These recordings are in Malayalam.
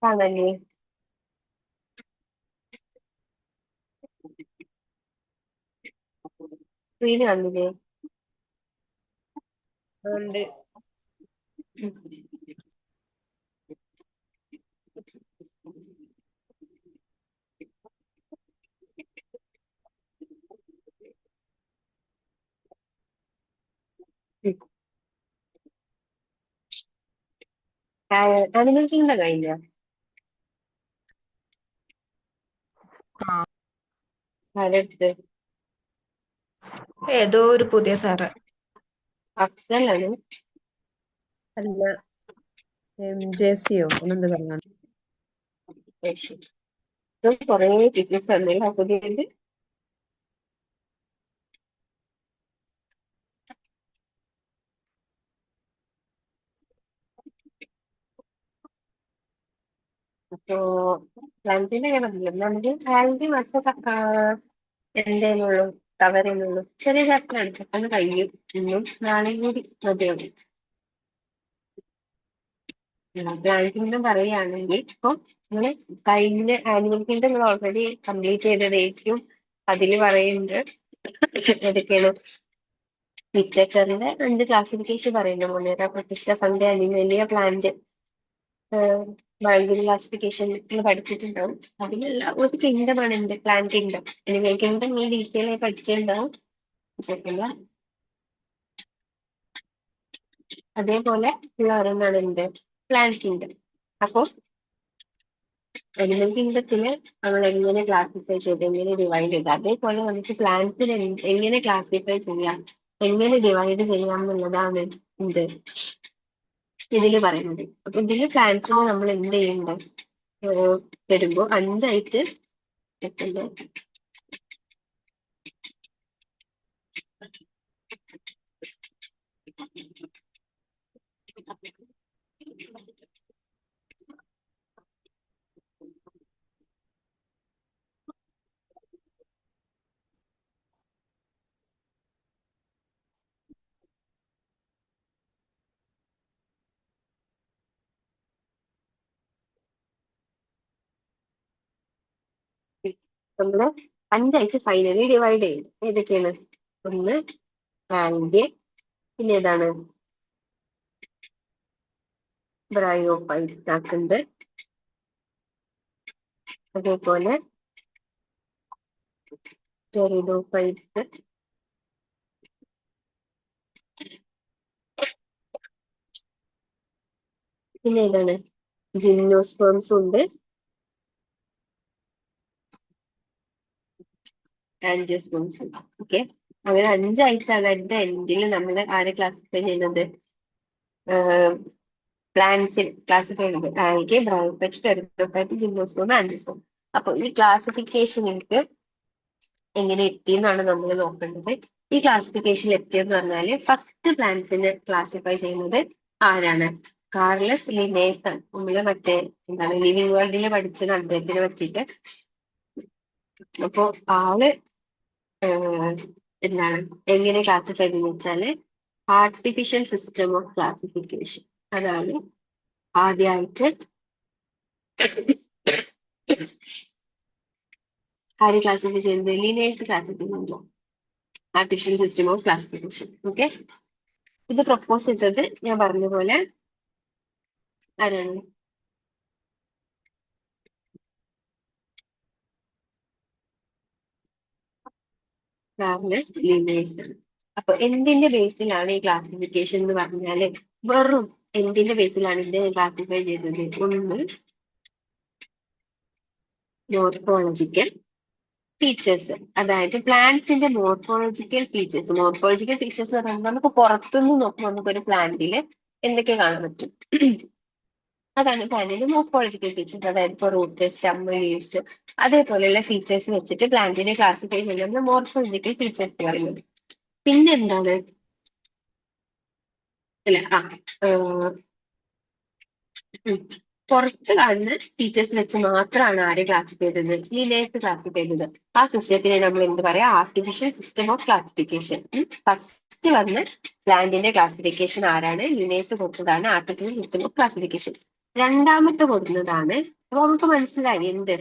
കാണല്ലേ? സ്ക്രീന് കാണുന്നില്ലേ? ഉണ്ട്. അനിമൽ കിങ്ഡം കഴിഞ്ഞ ആ ആരെടുത്ത്? ഏതോ ഒരു പുതിയ സാറ്. അഫ്സലാണ്. അല്ല, ജെസിയോ എന്നെന്ത് പറഞ്ഞു. കൊറേ ടീച്ചേഴ്സ് വന്നില്ല പുതിയത്. അപ്പോ പ്ലാന്റിന്റെ ഞാൻ പറഞ്ഞില്ല, നമുക്ക് പ്ലാന്റ് മറ്റേ എന്തേനുള്ളൂ കവർ ചെയ്യുന്നുള്ളൂ. ചെറിയ ചാപ്റ്ററാണ്, പെട്ടെന്ന് കഴിയും. ഇന്നും നാളെയും കൂടി മതിയാവും. പ്ലാന്റിനും പറയുകയാണെങ്കിൽ ഇപ്പൊ നിങ്ങള് കഴിഞ്ഞ ആനുവൽ കിങ്ഡം നിങ്ങൾ ഓൾറെഡി കംപ്ലീറ്റ് ചെയ്തതായിരിക്കും. അതില് പറയുന്നുണ്ട് ഏതൊക്കെയാണ് ലിറ്ററേച്ചറിന്റെ 5 ക്ലാസിഫിക്കേഷൻ പറയുന്നുണ്ട്. Monera, Protista, fungi, Animalia, plant. Biology classification പഠിച്ചിട്ടുണ്ടാവും. അതിലുള്ള ഒരു കിങ്ഡമാണ് എന്ത് പ്ലാന്റ് കിങ്ഡം. അനിമൽ കിങ്ഡം നിങ്ങൾ ഡീറ്റെയിൽ ആയി പഠിച്ചിട്ടുണ്ടാവും. വിശ്വസിക്കില്ല. അതേപോലെ ഉള്ള ഒരെണ്ണമാണ് എന്ത് പ്ലാന്റ് കിങ്ഡം. അപ്പൊ അനിമൽ കിങ്ഡത്തില് നമ്മൾ എങ്ങനെ ക്ലാസിഫൈ ചെയ്ത് എങ്ങനെ ഡിവൈഡ് ചെയ്ത്, അതേപോലെ നമുക്ക് പ്ലാന്റ്സിൽ എങ്ങനെ ക്ലാസിഫൈ ചെയ്യാം, എങ്ങനെ ഡിവൈഡ് ചെയ്യാം എന്നുള്ളതാണ് എന്ത് ഇതില് പറയുന്നത്. അപ്പൊ ഇതില് പ്ലാന്റ്സിനെ നമ്മൾ എന്ത് ചെയ്യുന്നുണ്ട് വരുമ്പോ 5ആയിട്ട് എത്തുന്നത്. നമ്മള് 5ആയിട്ട് ഫൈനലി ഡിവൈഡ് ചെയ്യുന്നത് ഏതൊക്കെയാണ്? ഒന്ന് പ്ലാന്റ്, പിന്നെ ഏതാണ് ബ്രയോഫൈറ്റ്സ് ആക്കുന്നുണ്ട്. അതേപോലെ ടെറിഡോഫൈറ്റ്സ്, പിന്നെ ഏതാണ് ജിംനോസ്പേംസും ഉണ്ട്, ആൻജിയോസ്പേംസും. ഓക്കെ, അങ്ങനെ 5ആയിട്ടാണ് അതിന്റെ എൻഡിൽ നമ്മൾ ആരെ ക്ലാസിഫൈ ചെയ്യുന്നത്? പ്ലാന്റ്സിൽ ക്ലാസിഫൈ ചെയ്യുന്നത് algae, bryophyte, pteridophyte, gymnosperm, angiosperm. അപ്പൊ ഈ ക്ലാസിഫിക്കേഷനിലേക്ക് എങ്ങനെ എത്തിയെന്നാണ് നമ്മൾ നോക്കേണ്ടത്. ഈ ക്ലാസിഫിക്കേഷനിൽ എത്തിയെന്ന് പറഞ്ഞാല് ഫസ്റ്റ് പ്ലാന്റ്സിനെ ക്ലാസിഫൈ ചെയ്യുന്നത് ആരാണ്? കാർലസ് ലിനേഴ്സ് ആണ്. നമ്മള് മറ്റേ എന്താണ് ലിവിങ് വേൾഡിൽ പഠിച്ചത് അദ്ദേഹത്തിനെ പറ്റിയിട്ട്. അപ്പൊ ആള് എന്താണ് എങ്ങനെ ക്ലാസിഫൈ ചെയ്യുന്നത് വെച്ചാല് ആർട്ടിഫിഷ്യൽ സിസ്റ്റം ഓഫ് ക്ലാസിഫിക്കേഷൻ. അതാണ് ആദ്യമായിട്ട് ആര് ക്ലാസിഫൈ ചെയ്യുന്നത്? ലിനേഴ്സ് ക്ലാസിഫൈ ചെയ്യുന്നു. Artificial system of classification. Okay, ഇത് പ്രപ്പോസ് ചെയ്തത് ഞാൻ പറഞ്ഞ പോലെ ആരാണ്? കാർലസ് ലിനേഴ്സ് ആണ്. അപ്പൊ എന്തിന്റെ ബേസിലാണ് ഈ ക്ലാസിഫിക്കേഷൻ എന്ന് പറഞ്ഞാല് വെറും എന്തിന്റെ ബേസിലാണ് ഇത് ക്ലാസിഫൈ ചെയ്തത്? ഒന്ന് മോർഫോളജിക്കൽ ഫീച്ചേഴ്സ്, അതായത് പ്ലാന്റ്സിന്റെ മോർഫോളജിക്കൽ ഫീച്ചേഴ്സ്. മോർഫോളജിക്കൽ ഫീച്ചേഴ്സ് എന്ന് പറയുമ്പോൾ നമുക്ക് പുറത്തുനിന്ന് നോക്കുമ്പോൾ നമുക്കൊരു പ്ലാന്റില് എന്തൊക്കെ കാണാൻ പറ്റും? അതാണ് പ്ലാന്റിന്റെ മോർഫോളജിക്കൽ ഫീച്ചേഴ്സ്. അതായത് ഇപ്പൊ റൂട്ട്, സ്റ്റം, ലീവ്സ്, അതേപോലെയുള്ള ഫീച്ചേഴ്സ് വെച്ചിട്ട് പ്ലാന്റിനെ ക്ലാസിഫൈ ചെയ്യുന്നത് മോർഫോളജിക്കൽ ഫീച്ചേഴ്സ് പറയുന്നത്. പിന്നെ എന്താണ് അല്ല പുറത്ത് കാണുന്ന ഫീച്ചേഴ്സ് വെച്ച് മാത്രമാണ് ആരെ ക്ലാസിഫൈ ചെയ്തത്? ലിനേഴ്സ് ക്ലാസിഫൈ ചെയ്തത്. ആ സിസ്റ്റത്തിനെ നമ്മൾ എന്ത് പറയാ? Artificial system of classification. First വന്ന് പ്ലാന്റിന്റെ ക്ലാസിഫിക്കേഷൻ ആരാണ്? ലിനേഴ്സ് കൊടുത്തതാണ് ആർട്ടിഫിഷ്യൽ സിസ്റ്റം ഓഫ് ക്ലാസിഫിക്കേഷൻ. രണ്ടാമത്തെ കൊടുക്കുന്നതാണ്. അപ്പൊ നമുക്ക് മനസ്സിലായി എന്ത്,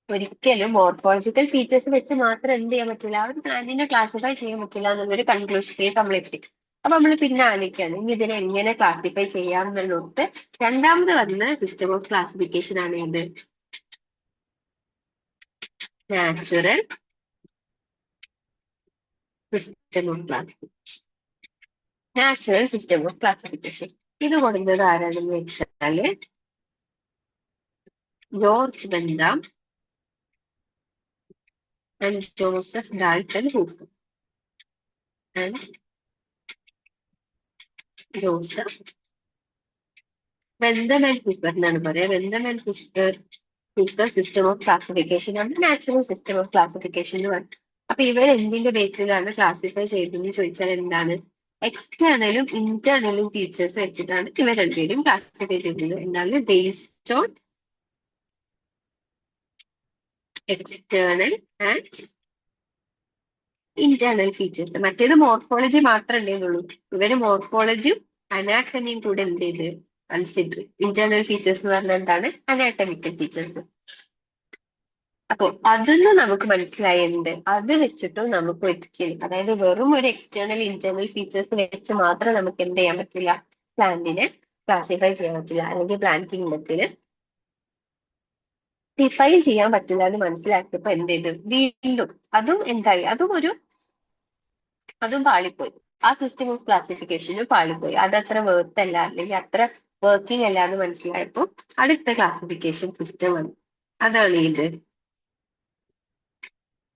ഒരിക്കലും മോർഫോളജിക്കൽ ഫീച്ചേഴ്സ് വെച്ച് മാത്രം എന്ത് ചെയ്യാൻ പറ്റില്ല, ആ ഒരു പ്ലാന്റിനെ ക്ലാസിഫൈ ചെയ്യാൻ പറ്റില്ല എന്നുള്ളൊരു കൺക്ലൂഷനിലേക്ക് നമ്മൾ എത്തി. അപ്പൊ നമ്മൾ പിന്നെ ആലോചിക്കുകയാണ് ഇനി ഇതിനെ എങ്ങനെ ക്ലാസിഫൈ ചെയ്യാം എന്നുള്ളത്. രണ്ടാമത് വന്ന സിസ്റ്റം ഓഫ് ക്ലാസിഫിക്കേഷൻ ആണ് ഇത് natural system of classification. Natural system of classification ഇത് കൊടുക്കുന്നത് ആരാണെന്ന് വെച്ചാല് George Bentham and Joseph Dalton Hooker and Joseph ബെന്തം and Hooker എന്നാണ് പറയാ. ബെന്തം and Hooker system of classification ആണ് നാച്ചുറൽ സിസ്റ്റം ഓഫ് ക്ലാസിഫിക്കേഷൻ എന്ന് പറയും. അപ്പൊ ഇവർ എന്തിന്റെ ബേസിലാണ് ക്ലാസിഫൈ ചെയ്തതെന്ന് ചോദിച്ചാൽ എന്താണ്, എക്സ്റ്റേണലും ഇന്റേണലും ഫീച്ചേഴ്സ് വെച്ചിട്ടാണ് ഇവർ രണ്ടുപേരും ക്ലാസിഫൈ ചെയ്തത്. എന്താണ്, based on external and internal features. മറ്റേത് മോർഫോളജി മാത്രമേ ഉണ്ടായിരുന്നുള്ളൂ. ഇവര് മോർഫോളജിയും അനാറ്റമിയും കൂടെ എന്ത് ചെയ്ത് കൺസിഡർ. ഇന്റേണൽ ഫീച്ചേഴ്സ് എന്ന് പറഞ്ഞാൽ എന്താണ്, അനാറ്റമിക്കൽ ഫീച്ചേഴ്സ്. അപ്പൊ അതൊന്നും നമുക്ക് മനസ്സിലായി എന്ത്, അത് വെച്ചിട്ടും നമുക്ക് ഒരിക്കലും, അതായത് വെറും ഒരു എക്സ്റ്റേണൽ ഇന്റേണൽ ഫീച്ചേഴ്സ് വെച്ച് മാത്രം നമുക്ക് എന്ത് ചെയ്യാൻ പറ്റില്ല, പ്ലാന്റിനെ ക്ലാസിഫൈ ചെയ്യാൻ പറ്റില്ല, അല്ലെങ്കിൽ പ്ലാന്റ് കിങ്ഡത്തിന് ഡിഫൈൻ ചെയ്യാൻ പറ്റില്ല എന്ന് മനസ്സിലാക്കിയപ്പോ എന്ത് ചെയ്തു, വീണ്ടും അതും എന്തായി, അതും പാളിപ്പോയി. ആ സിസ്റ്റം ഓഫ് ക്ലാസിഫിക്കേഷനും പാളിപ്പോയി. അത് അത്ര വർത്ത് അല്ല, അല്ലെങ്കിൽ അത്ര വർക്കിംഗ് അല്ല എന്ന് മനസ്സിലായപ്പോ അടുത്ത ക്ലാസിഫിക്കേഷൻ സിസ്റ്റം വന്നു. അതാണ് ഇത്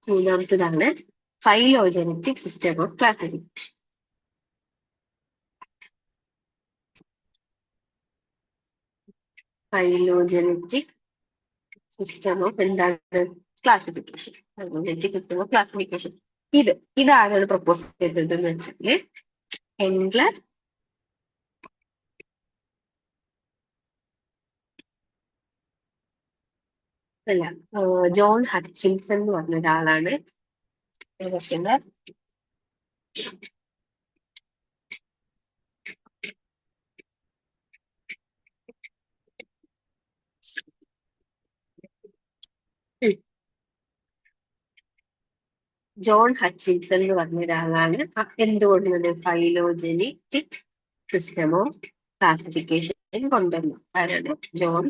മൂന്നാമത്തതാണ് phylogenetic system of classification. Phylogenetic system of എന്താണ്, classification. Phylogenetic system of classification ഇതാരാണ് പ്രപ്പോസ് ചെയ്തതെന്ന് വെച്ചാല് എൻഗ്ലർ അല്ല, ജോൺ ഹച്ചിൻസൺ എന്ന് പറഞ്ഞ ഒരാളാണ് ജോൺ ഹച്ചിൻസൺ എന്ന് പറഞ്ഞ ഒരാളാണ് എന്തുകൊണ്ടുള്ളത്, ഫൈലോജനറ്റിക് സിസ്റ്റം ഓഫ് ക്ലാസിഫിക്കേഷൻ കൊണ്ടുവന്നു. ആരാണ്, ജോൺ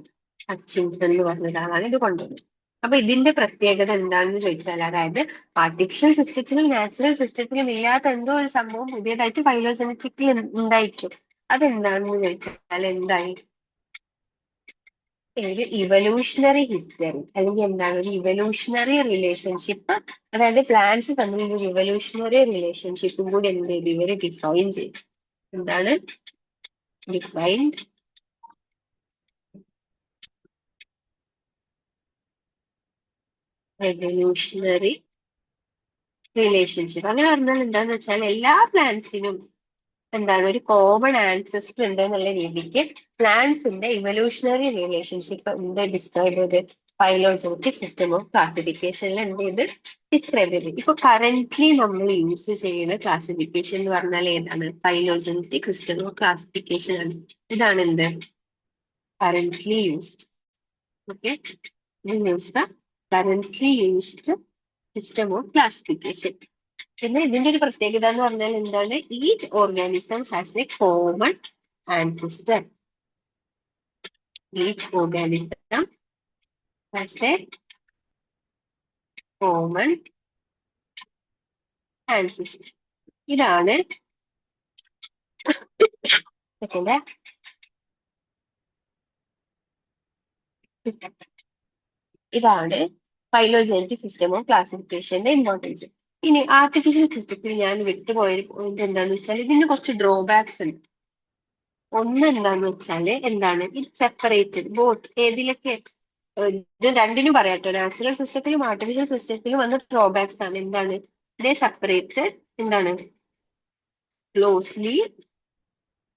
ഹച്ചിൻസൺ എന്ന് പറഞ്ഞ ഒരാളാണ് ഇത് കൊണ്ടുവന്നത്. അപ്പൊ ഇതിന്റെ പ്രത്യേകത എന്താണെന്ന് ചോദിച്ചാൽ, അതായത് ആർട്ടിഫിഷ്യൽ സിസ്റ്റത്തിലും നാച്ചുറൽ സിസ്റ്റത്തിലും ഇല്ലാത്ത എന്തോ ഒരു സംഭവം പുതിയതായിട്ട് ഫൈലോജനറ്റിക്കിൽ ഉണ്ടായിരിക്കും. അതെന്താണെന്ന് ചോദിച്ചാൽ എന്തായി, ഒരു ഇവല്യൂഷണറി ഹിസ്റ്ററി, അല്ലെങ്കിൽ എന്താണ്, ഒരു ഇവല്യൂഷണറി റിലേഷൻഷിപ്പ്, അതായത് പ്ലാന്റ്സ് തമ്മിൽ ഒരു ഇവല്യൂഷണറി റിലേഷൻഷിപ്പും കൂടി എന്ത് ചെയ്തു, ഇവര് ഡിഫൈൻ ചെയ്തു. എന്താണ് ഡിഫൈൻഡ് എവല്യൂഷണറി റിലേഷൻഷിപ്പ്. അങ്ങനെ പറഞ്ഞാൽ എന്താന്ന് വെച്ചാൽ എല്ലാ പ്ലാന്റ്സിനും എന്താണ്, ഒരു കോമൺ ആൻസെസ്റ്റർ ഉണ്ട് എന്നുള്ള രീതിക്ക് പ്ലാന്റ്സിന്റെ ഇവല്യൂഷണറി റിലേഷൻഷിപ്പ് എന്ത് ഡിസ്ക്രൈബ് ചെയ്ത് ഫൈലോജനറ്റിക് സിസ്റ്റം ഓഫ് ക്ലാസിഫിക്കേഷനിൽ എന്ത് ചെയ്ത് ഡിസ്ക്രൈബ് ചെയ്ത്. ഇപ്പൊ കറന്റ്ലി നമ്മൾ യൂസ് ചെയ്യുന്ന ക്ലാസിഫിക്കേഷൻ എന്ന് പറഞ്ഞാൽ ഏതാണ്, ഫൈലോജനറ്റിക് സിസ്റ്റം ഓഫ് ക്ലാസിഫിക്കേഷൻ ആണ്. ഇതാണ് എന്ത് currently used. Okay, use the currently used system of classification. പിന്നെ ഇതിന്റെ ഒരു പ്രത്യേകത എന്ന് പറഞ്ഞാൽ എന്താണ്, each organism has A common ancestor. Each organism has A common ancestor. ഇതാണ് സെക്കൻഡ്, ഇതാണ് ഫൈലോജനറ്റിക് സിസ്റ്റം ഓഫ് ക്ലാസിഫിക്കേഷന്റെ ഇമ്പോർട്ടൻസ്. ഇനി ആർട്ടിഫിഷ്യൽ സിസ്റ്റത്തിൽ ഞാൻ വിട്ടുപോയൊരു പോയിന്റ് എന്താന്ന് വെച്ചാൽ, ഇതിന് കുറച്ച് ഡ്രോബാക്സ് ഉണ്ട്. ഒന്ന് എന്താന്ന് വെച്ചാല് എന്താണ്, ഇത് സെപ്പറേറ്റഡ് ബോത്ത്, ഏതിലൊക്കെ ഇത് രണ്ടിനും പറയാട്ടോ, നാച്ചുറൽ സിസ്റ്റത്തിലും ആർട്ടിഫിഷ്യൽ സിസ്റ്റത്തിലും വന്ന ഡ്രോബാക്സ് ആണ്. എന്താണ്, ദേ സെപ്പറേറ്റഡ് എന്താണ് ക്ലോസ്ലി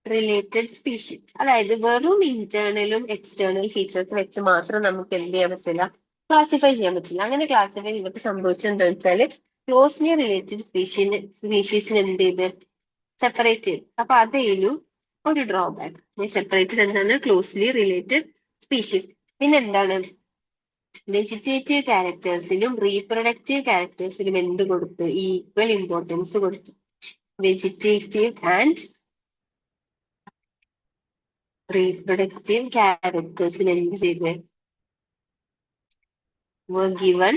റിലേറ്റഡ് സ്പീഷീസ്. അതായത് വെറും ഇന്റേണലും എക്സ്റ്റേണൽ ഫീച്ചേഴ്സ് വെച്ച് മാത്രം നമുക്ക് എന്ത് ചെയ്യാൻ പറ്റില്ല, ക്ലാസിഫൈ ചെയ്യാൻ പറ്റില്ല. അങ്ങനെ ക്ലാസിഫൈ ചെയ്തിട്ട് സംഭവിച്ചത് എന്താ വെച്ചാല്, ക്ലോസ്ലി റിലേറ്റഡ് സ്പീഷീസിന് എന്ത് ചെയ്ത് സെപ്പറേറ്റ് ചെയ്ത്. അപ്പൊ അതേലും ഒരു ഡ്രോബാക്ക്. സെപ്പറേറ്റഡ് എന്താണ്? Closely related species. പിന്നെ എന്താണ്? വെജിറ്റേറ്റീവ് ക്യാരക്ടേഴ്സിനും റീപ്രൊഡക്റ്റീവ് ക്യാരക്ടേഴ്സിനും എന്ത് കൊടുത്ത്? ഈക്വൽ ഇമ്പോർട്ടൻസ് കൊടുത്തു. വെജിറ്റേറ്റീവ് ആൻഡ് റീപ്രൊഡക്റ്റീവ് ക്യാരക്ടേഴ്സിന് എന്ത് ചെയ്ത്? were given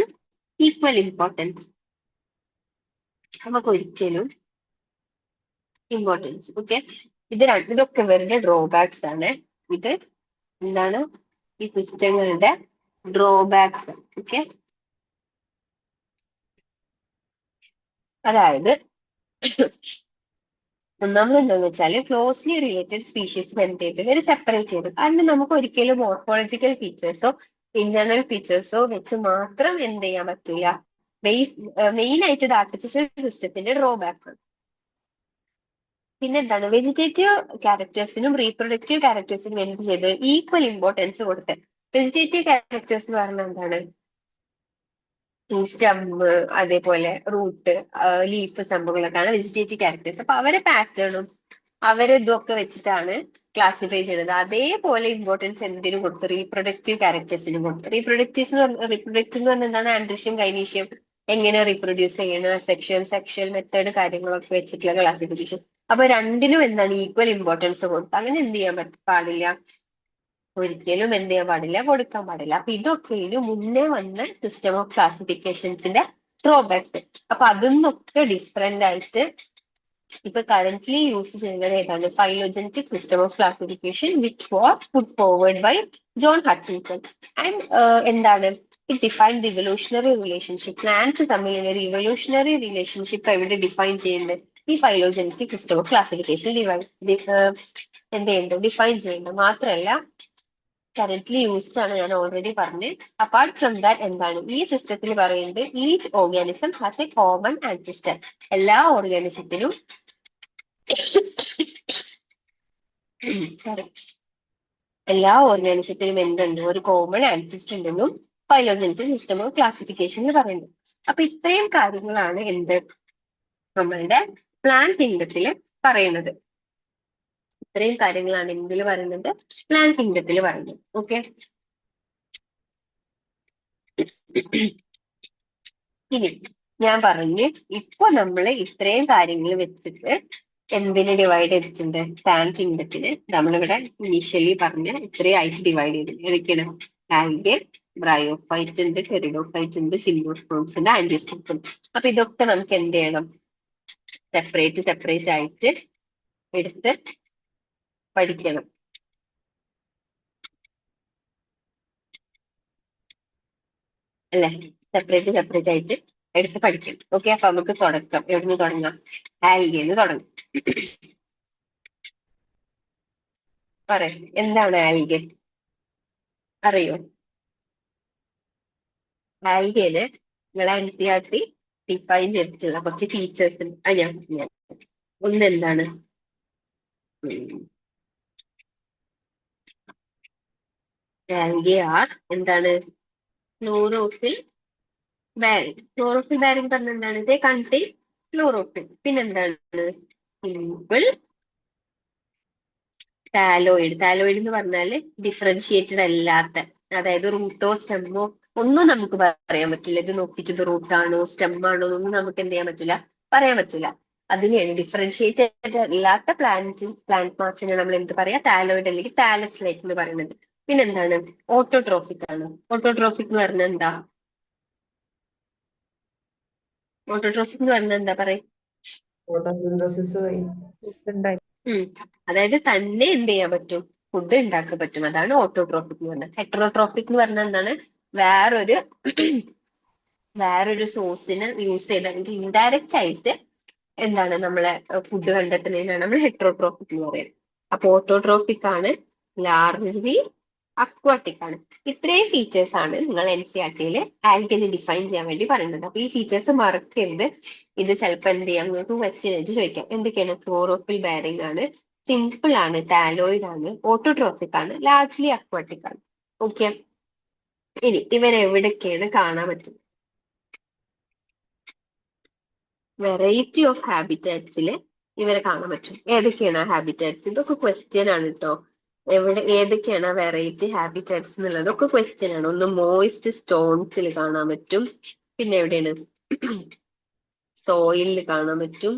equal importance. നമുക്ക് ഒരിക്കലും ഇമ്പോർട്ടൻസ്. ഓക്കെ, ഇതൊക്കെ ഇവരുടെ ഡ്രോബാക്സ് ആണ്. ഇത് എന്താണ്? ഈ സിസ്റ്റങ്ങളുടെ ഡ്രോബാക്സ്. ഓക്കെ, അതായത് ഒന്നാമത് എന്താന്ന് വെച്ചാൽ ക്ലോസ്ലി റിലേറ്റഡ് സ്പീഷീസ് എന്ത് ചെയ്ത് ഇവർ സെപ്പറേറ്റ് ചെയ്തു. കാരണം നമുക്ക് ഒരിക്കലും മോർഫോളജിക്കൽ ഫീച്ചേഴ്സോ ഇന്റേണൽ ഫീച്ചേഴ്സോ വെച്ച് മാത്രം എന്ത് ചെയ്യാൻ പറ്റില്ല. മെയിൻ ആയിട്ട് ഇത് ആർട്ടിഫിഷ്യൽ സിസ്റ്റത്തിന്റെ ഡ്രോബാക്ക് ആണ്. പിന്നെന്താണ്? വെജിറ്റേറ്റീവ് ക്യാരക്ടേഴ്സിനും റീപ്രൊഡക്റ്റീവ് ക്യാരക്ടേഴ്സിനും എന്ത് ചെയ്ത്? ഈക്വൽ ഇമ്പോർട്ടൻസ് കൊടുത്ത്. വെജിറ്റേറ്റീവ് ക്യാരക്ടേഴ്സ് എന്ന് പറഞ്ഞാൽ എന്താണ്? ഈ സ്റ്റമ്പ്, അതേപോലെ റൂട്ട്, ലീഫ് സംഭവങ്ങളൊക്കെയാണ് വെജിറ്റേറ്റീവ് ക്യാരക്ടേഴ്സ്. അപ്പൊ അവരെ പാറ്റേണും അവരെ ഇതൊക്കെ വെച്ചിട്ടാണ് ക്ലാസിഫൈ ചെയ്യുന്നത്. അതേപോലെ ഇമ്പോർട്ടൻസ് എന്തിനും കൊടുത്തു? റീപ്രൊഡക്റ്റീവ് ക്യാരക്ടേഴ്സിനും കൊടുത്തു. റീപ്രൊഡക്റ്റീവ് എന്ന് പറഞ്ഞാൽ എന്താണ്? ആൻഡ്രീഷ്യം, ഗൈനീഷ്യം, എങ്ങനെ റീപ്രൊഡ്യൂസ് ചെയ്യണം, സെക്ഷൽ മെത്തേഡ് കാര്യങ്ങളൊക്കെ വെച്ചിട്ടുള്ള ക്ലാസിഫിക്കേഷൻ. അപ്പൊ രണ്ടിനും എന്താണ്? ഈക്വൽ ഇമ്പോർട്ടൻസ് കൊടുത്തു. അങ്ങനെ എന്ത് ചെയ്യാൻ പാടില്ല? ഒരിക്കലും എന്ത് ചെയ്യാൻ പാടില്ല? കൊടുക്കാൻ പാടില്ല. അപ്പൊ ഇതൊക്കെ ഇതിന് മുന്നേ വന്ന സിസ്റ്റം ഓഫ് ക്ലാസിഫിക്കേഷൻസിന്റെ ഡ്രോബാക്സ്. അപ്പൊ അതിന്നൊക്കെ ഡിഫറെന്റ് ആയിട്ട് ഇപ്പൊ കറന്റ്ലി യൂസ് ചെയ്യുന്നത് ഏതാണ്? Phylogenetic system of classification which was put forward by John Hutchinson. And എന്താണ്? It define the evolutionary relationship. Plants തമ്മിലുള്ള ഒരു ഇവല്യൂഷണറി റിലേഷൻഷിപ്പ് എവിടെ ഡിഫൈൻ ചെയ്യുന്നത്? ഈ ഫൈലോജനറ്റിക് സിസ്റ്റം ഓഫ് ക്ലാസിഫിക്കേഷൻ എന്ത് ചെയ്യുന്നത്? ഡിഫൈൻ ചെയ്യുന്നത്. മാത്രമല്ല കറന്റ്ലി യൂസ്ഡ് ആണ്, ഞാൻ ഓൾറെഡി പറഞ്ഞു. അപ്പാർട്ട് ഫ്രം ദാറ്റ് എന്താണ്? ഈ സിസ്റ്റത്തിൽ പറയുന്നത് each organism has A common ancestor. എല്ലാ ഓർഗാനിസത്തിനും സോറി എല്ലാ ഓർഗാനിസത്തിനും എന്തുണ്ട്? ഒരു കോമൺ ആൻസിസ്റ്റർ ഉണ്ടെന്നും ഫൈലോജനറ്റിക് സിസ്റ്റം ഓഫ് ക്ലാസിഫിക്കേഷനിൽ പറയുന്നത്. അപ്പൊ ഇത്രയും കാര്യങ്ങളാണ് എന്ത് നമ്മളുടെ പ്ലാന്റ് കിങ്ഡത്തിൽ പറയുന്നത്. ഇത്രയും കാര്യങ്ങളാണ് എന്തിൽ പറയുന്നത്? പ്ലാന്റ് കിങ്ഡത്തിൽ പറയുന്നത്. ഓക്കെ, ഇനി ഞാൻ പറഞ്ഞു ഇപ്പൊ നമ്മൾ ഇത്രയും കാര്യങ്ങൾ വെച്ചിട്ട് എന്തിനെ ഡിവൈഡ് ചെയ്തിട്ടുണ്ട്? പ്ലാന്റ് കിങ്ഡത്തിന് നമ്മളിവിടെ ഇനീഷ്യലി പറഞ്ഞ ഇത്രയും ആയിട്ട് ഡിവൈഡ് ചെയ്തു. ഏതൊക്കെയാണ്? ആൽഗെ, ബ്രയോഫൈറ്റ് ഉണ്ട്, ടെറിഡോഫൈറ്റ് ഉണ്ട്, ജിംനോസ്പേംസ് ഉണ്ട്, ആൻജിയോസ്പേംസ് ഉണ്ട്. അപ്പൊ ഇതൊക്കെ നമുക്ക് എന്ത് ചെയ്യണം? സെപ്പറേറ്റ് ആയിട്ട് എടുത്ത് പഠിക്കണം. അല്ലെ? സെപ്പറേറ്റ് ആയിട്ട് എടുത്ത് പഠിക്കണം. ഓക്കെ, അപ്പൊ നമുക്ക് തുടക്കം എവിടുന്ന് തുടങ്ങാം? ആൽഗേന്ന് തുടങ്ങാം. പറയാം, എന്താണ് ആൽഗെ? അറിയോ? ആൽഗേന് നിങ്ങളെ NCERT ഡിഫൈൻ ചെയ്തിട്ടുള്ള കുറച്ച് ഫീച്ചേഴ്സ് ഉണ്ട്. അത് ഞാൻ പറഞ്ഞു. ഒന്ന് എന്താണ്? ആൽഗെ ആർ എന്താണ്? Chlorophyll bearing. ക്ലോറോഫിൽ ബാരിങ് പറഞ്ഞ എന്താണ്? ഇതേ കണ്ടെയ്ൻ ക്ലോറോഫിൽ. പിന്നെന്താണ്? Simple thalloid. താലോയിഡ് എന്ന് പറഞ്ഞാല് ഡിഫറൻഷിയേറ്റഡ് അല്ലാത്ത, അതായത് റൂട്ടോ സ്റ്റെമ്മോ ഒന്നും നമുക്ക് പറയാൻ പറ്റില്ല. ഇത് നോക്കിയിട്ട് ഇത് റൂട്ടാണോ സ്റ്റെമ്മാണോ ഒന്നും നമുക്ക് എന്ത് ചെയ്യാൻ പറ്റില്ല? പറയാൻ പറ്റില്ല. അതിനെയാണ് ഡിഫറൻഷിയേറ്റഡ് അല്ലാത്ത പ്ലാന്റ് മാസിനെ നമ്മൾ എന്ത് പറയാ? താലോയിഡ് അല്ലെങ്കിൽ താലസ് ലൈറ്റ് എന്ന് പറയുന്നത്. പിന്നെന്താണ്? ഓട്ടോട്രോഫിക് ആണ്. ഓട്ടോട്രോഫിക് എന്ന് പറഞ്ഞാൽ എന്താ? ഓട്ടോട്രോഫിക് എന്ന് പറഞ്ഞാൽ എന്താ പറയാ? അതായത് തന്നെ എന്ത് ചെയ്യാൻ പറ്റും? ഫുഡ് ഉണ്ടാക്കാൻ പറ്റും. അതാണ് ഓട്ടോട്രോഫിക് എന്ന് പറഞ്ഞാൽ. ഹെറ്ററോട്രോഫിക് എന്ന് പറഞ്ഞാൽ എന്താണ്? വേറൊരു സോഴ്സിനെ യൂസ് ചെയ്ത് അല്ലെങ്കിൽ ഇൻഡയറക്റ്റ് ആയിട്ട് എന്താണ് നമ്മളെ ഫുഡ് കണ്ടെത്തുന്നതിനാണ് നമ്മൾ ഹെറ്ററോട്രോഫിക് എന്ന് പറയുന്നത്. അപ്പൊ ഓട്ടോട്രോഫിക് ആണ്, ലാർജ്ലി അക്വാട്ടിക് ആണ്. ഇത്രയും ഫീച്ചേഴ്സ് ആണ് നിങ്ങൾ NCERT-യിൽ ആൽഗിനെ ഡിഫൈൻ ചെയ്യാൻ വേണ്ടി പറയുന്നത്. അപ്പൊ ഈ ഫീച്ചേഴ്സ് മറക്കരുത്. ഇത് ചിലപ്പോൾ എന്ത് ചെയ്യാം? നിങ്ങൾക്ക് ക്വസ്റ്റ്യൻ ആയിട്ട് ചോദിക്കാം. എന്തൊക്കെയാണ്? ക്ലോറോഫിൽ ബാരിങ് ആണ്, സിമ്പിൾ ആണ്, താലോയിഡ് ആണ്, ഓട്ടോട്രോഫിക് ആണ്, ലാർജ്ലി അക്വാട്ടിക് ആണ്. ഓക്കെ, ഇനി ഇവരെവിടൊക്കെയാണ് കാണാൻ പറ്റുന്നത്? വെറൈറ്റി ഓഫ് ഹാബിറ്റാറ്റ്സില് ഇവരെ കാണാൻ പറ്റും. ഏതൊക്കെയാണ് ഹാബിറ്റാറ്റ്സ്? ഇതൊക്കെ ക്വസ്റ്റ്യൻ ആണ് കേട്ടോ. ഏതൊക്കെയാണ് വെറൈറ്റി ഹാബിറ്റാറ്റ്സ് എന്നുള്ളതൊക്കെ ക്വസ്റ്റ്യൻ ആണ്. ഒന്ന് മോയിസ്റ്റ് സ്റ്റോൺസിൽ കാണാൻ പറ്റും. പിന്നെ എവിടെയാണ്? സോയിലിൽ കാണാൻ പറ്റും,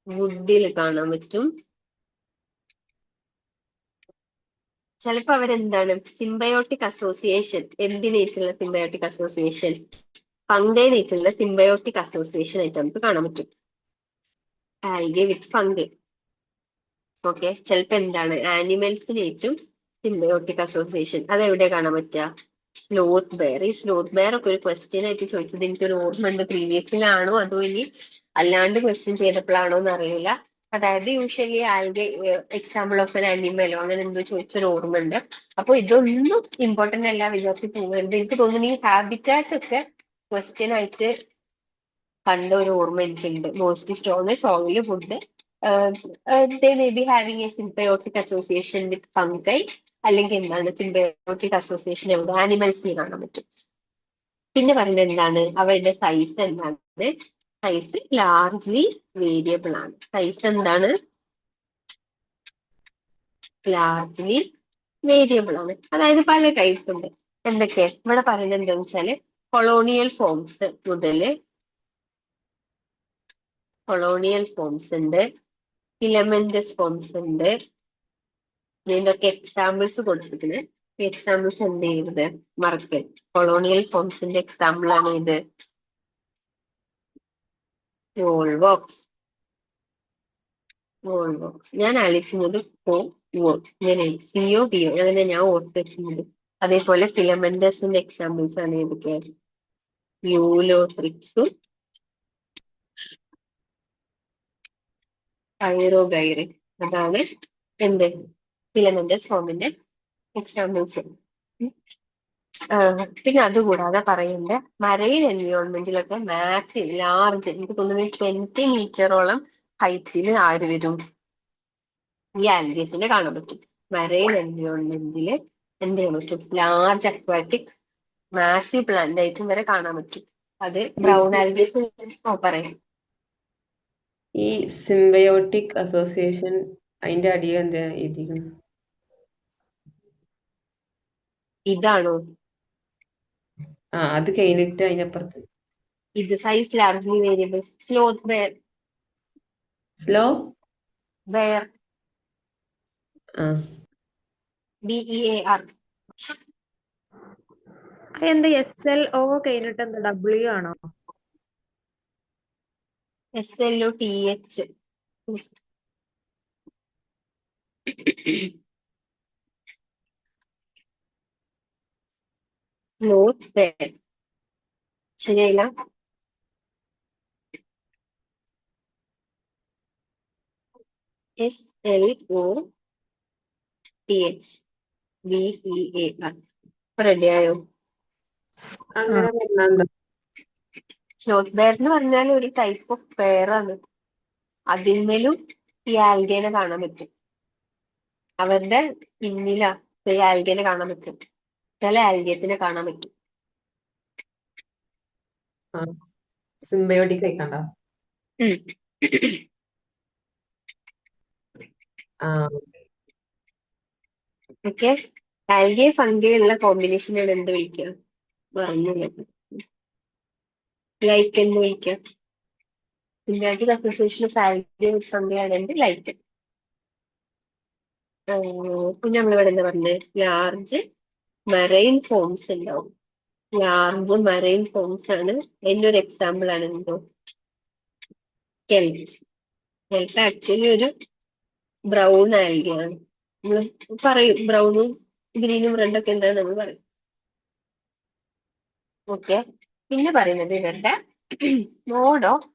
വുഡിൽ കാണാൻ പറ്റും. ചിലപ്പോ അവരെന്താണ് സിംബയോട്ടിക് അസോസിയേഷൻ, എന്തിനേറ്റുള്ള സിംബയോട്ടിക് അസോസിയേഷൻ? ഫംഗൈനേറ്റുള്ള സിംബയോട്ടിക് അസോസിയേഷൻ ആയിട്ട് നമുക്ക് കാണാൻ പറ്റും. ആൽഗെ വിത്ത് ഫംഗൈ. ഓക്കെ, ചിലപ്പോ എന്താണ് ആനിമൽസിനേറ്റും സിംബയോട്ടിക് അസോസിയേഷൻ. അതെവിടെ കാണാൻ പറ്റുക? Sloth bear. ഈ സ്ലോത്ത് ബെയർ ഒക്കെ ഒരു ക്വസ്റ്റ്യൻ ആയിട്ട് ചോദിച്ചത് എനിക്കൊരു ഓർമ്മ ഉണ്ട്. പ്രീവിയസിലാണോ അതോ ഇനി അല്ലാണ്ട് ക്വസ്റ്റ്യൻ ചെയ്തപ്പോഴാണോ എന്ന് അറിയില്ല. അതായത് usually algae example of an അനിമലോ അങ്ങനെ എന്തോ ചോദിച്ചൊരു ഓർമ്മ ഉണ്ട്. അപ്പൊ ഇതൊന്നും ഇമ്പോർട്ടന്റ് അല്ല വിചാരിച്ച് പോകരുത്. എനിക്ക് തോന്നുന്നു ഈ ഹാബിറ്റാറ്റ് ഒക്കെ ക്വസ്റ്റ്യൻ ആയിട്ട് കണ്ട ഒരു ഓർമ്മ എനിക്കുണ്ട്. Most stone, soil, wood. They may be having a symbiotic association with fungi. അല്ലെങ്കിൽ എന്താണ് സിംബയോട്ടിക് അസോസിയേഷൻ എവിടെ? ആനിമൽസിൽ കാണാൻ പറ്റും. പിന്നെ പറയുന്നത് എന്താണ്? അവരുടെ സൈസ് എന്താണ്? സൈസ് ലാർജ്ലി വേരിയബിൾ ആണ്. സൈസ് എന്താണ്? ലാർജ്ലി വേരിയബിൾ ആണ്. അതായത് പല ടൈപ്പ് ഉണ്ട്. എന്തൊക്കെ ഇവിടെ പറയുന്നത് എന്താണെന്ന് വെച്ചാല് കൊളോണിയൽ ഫോംസ് മുതല് കൊളോണിയൽ ഫോംസ് ഉണ്ട്, ഫിലമെന്റസ് ഫോംസ് ഉണ്ട്. ഇതിന്റെയൊക്കെ എക്സാമ്പിൾസ് കൊടുത്തിട്ടുണ്ട്. എക്സാമ്പിൾസ് എന്ത് ചെയ്യരുത്? മറക്കരുത്. കൊളോണിയൽ ഫോംസിന്റെ എക്സാമ്പിൾ ആണ് ഇത്. വോൾവോക്സ്. ഞാൻ ആലോചിക്കുന്നത് ഇങ്ങനെ സിഒ പിഒ അങ്ങനെ ഞാൻ ഓർത്ത് വെച്ചിട്ടുണ്ട്. അതേപോലെ ഫിലമെന്റസിന്റെ എക്സാമ്പിൾസ് ആണ് ഏതൊക്കെയാണ്? യൂലോത്രിക്സും പൈറോഗൈറിൻ. അതാണ് എന്ത് ഫിലമെന്റസ് ഫോമിന്റെ എക്സാമ്പിൾസ്. പിന്നെ അതുകൂടാതെ പറയുന്നുണ്ട് മറൈൻ എൻവിയോൺമെന്റിലൊക്കെ മാക്സിമം ലാർജ്, എനിക്ക് തോന്നുന്നു 20 മീറ്ററോളം ഹൈറ്റിൽ ആര് വരും? ഈ ആൽഗേസിനെ കാണാൻ പറ്റും. മറൈൻ എൻവിയോൺമെന്റിൽ എന്ത് ചെയ്യാൻ പറ്റും? ലാർജ് അക്വാറ്റിക് മാസീവ് പ്ലാന്റ് ആയിട്ടും വരെ കാണാൻ പറ്റും. അത് ബ്രൗൺ ആൽഗേസ്. പറയാം. ഈ സിംബയോട്ടിക് അസോസിയേഷൻ അതിന്റെ അടിയിൽ എന്താ എഴുതിയിരിക്കുന്നത്? ഇതാണോ? അത് കഴിഞ്ഞിട്ട് അതിനപ്പുറത്ത് ഇത് size largely variable. Sloth bear. Slow bear. ആ BEAR. എന്താ SLO കഴിഞ്ഞിട്ട് എന്താ W ആണോ? SLOTH. Sloth bear. ശരിയായില്ല? SLOTH. BEAR. റെഡിയായോ? അങ്ങനെ പറഞ്ഞാ എന്താ? സ്ലോത്ത് ബെയർ എന്ന് പറഞ്ഞാൽ ഒരു ടൈപ്പ് ഓഫ് ബെയർ ആണ്. അതിന്മേലും ഈ ആൽഗേനെ കാണാൻ പറ്റും. അവരുടെ സ്കിന്നിലാ ഈ ആൽഗേനെ കാണാൻ പറ്റും. ചില ആൽഗേസിനെ കാണാൻ പറ്റും. സിംബയോട്ടിക് കഴിക്കണ്ട. ഉം. ഓക്കെ. ആൽഗെ ഫംഗെ ഉള്ള കോമ്പിനേഷനാണ് എന്ത് വിളിക്കുക? പറഞ്ഞില്ല. ലൈക്ക് എന്ന് വിളിക്കുക. Symbiotic association of algae with fungi ആണെങ്കിൽ ലൈക്ക്. പിന്നെ നമ്മളിവിടെ എന്താ പറഞ്ഞത്? ലാർജ് മറൈൻ ഫോംസ് ഉണ്ടാവും. ലാർജ് മറൈൻ ഫോംസ് ആണ്. അതിന്റെ ഒരു എക്സാമ്പിൾ ആണ് എന്തോ? കെൽപ്സ്. കെൽപ്പ് ആക്ച്വലി ഒരു ബ്രൗൺ ആൽഗയാണ്. നമ്മൾ പറയും ബ്രൗണും ഗ്രീനും റെഡൊക്കെ എന്താന്ന് നമ്മൾ പറയും. ഓക്കെ. പിന്നെ പറയുന്നത് ഇവരുടെ മോഡ് ഓഫ്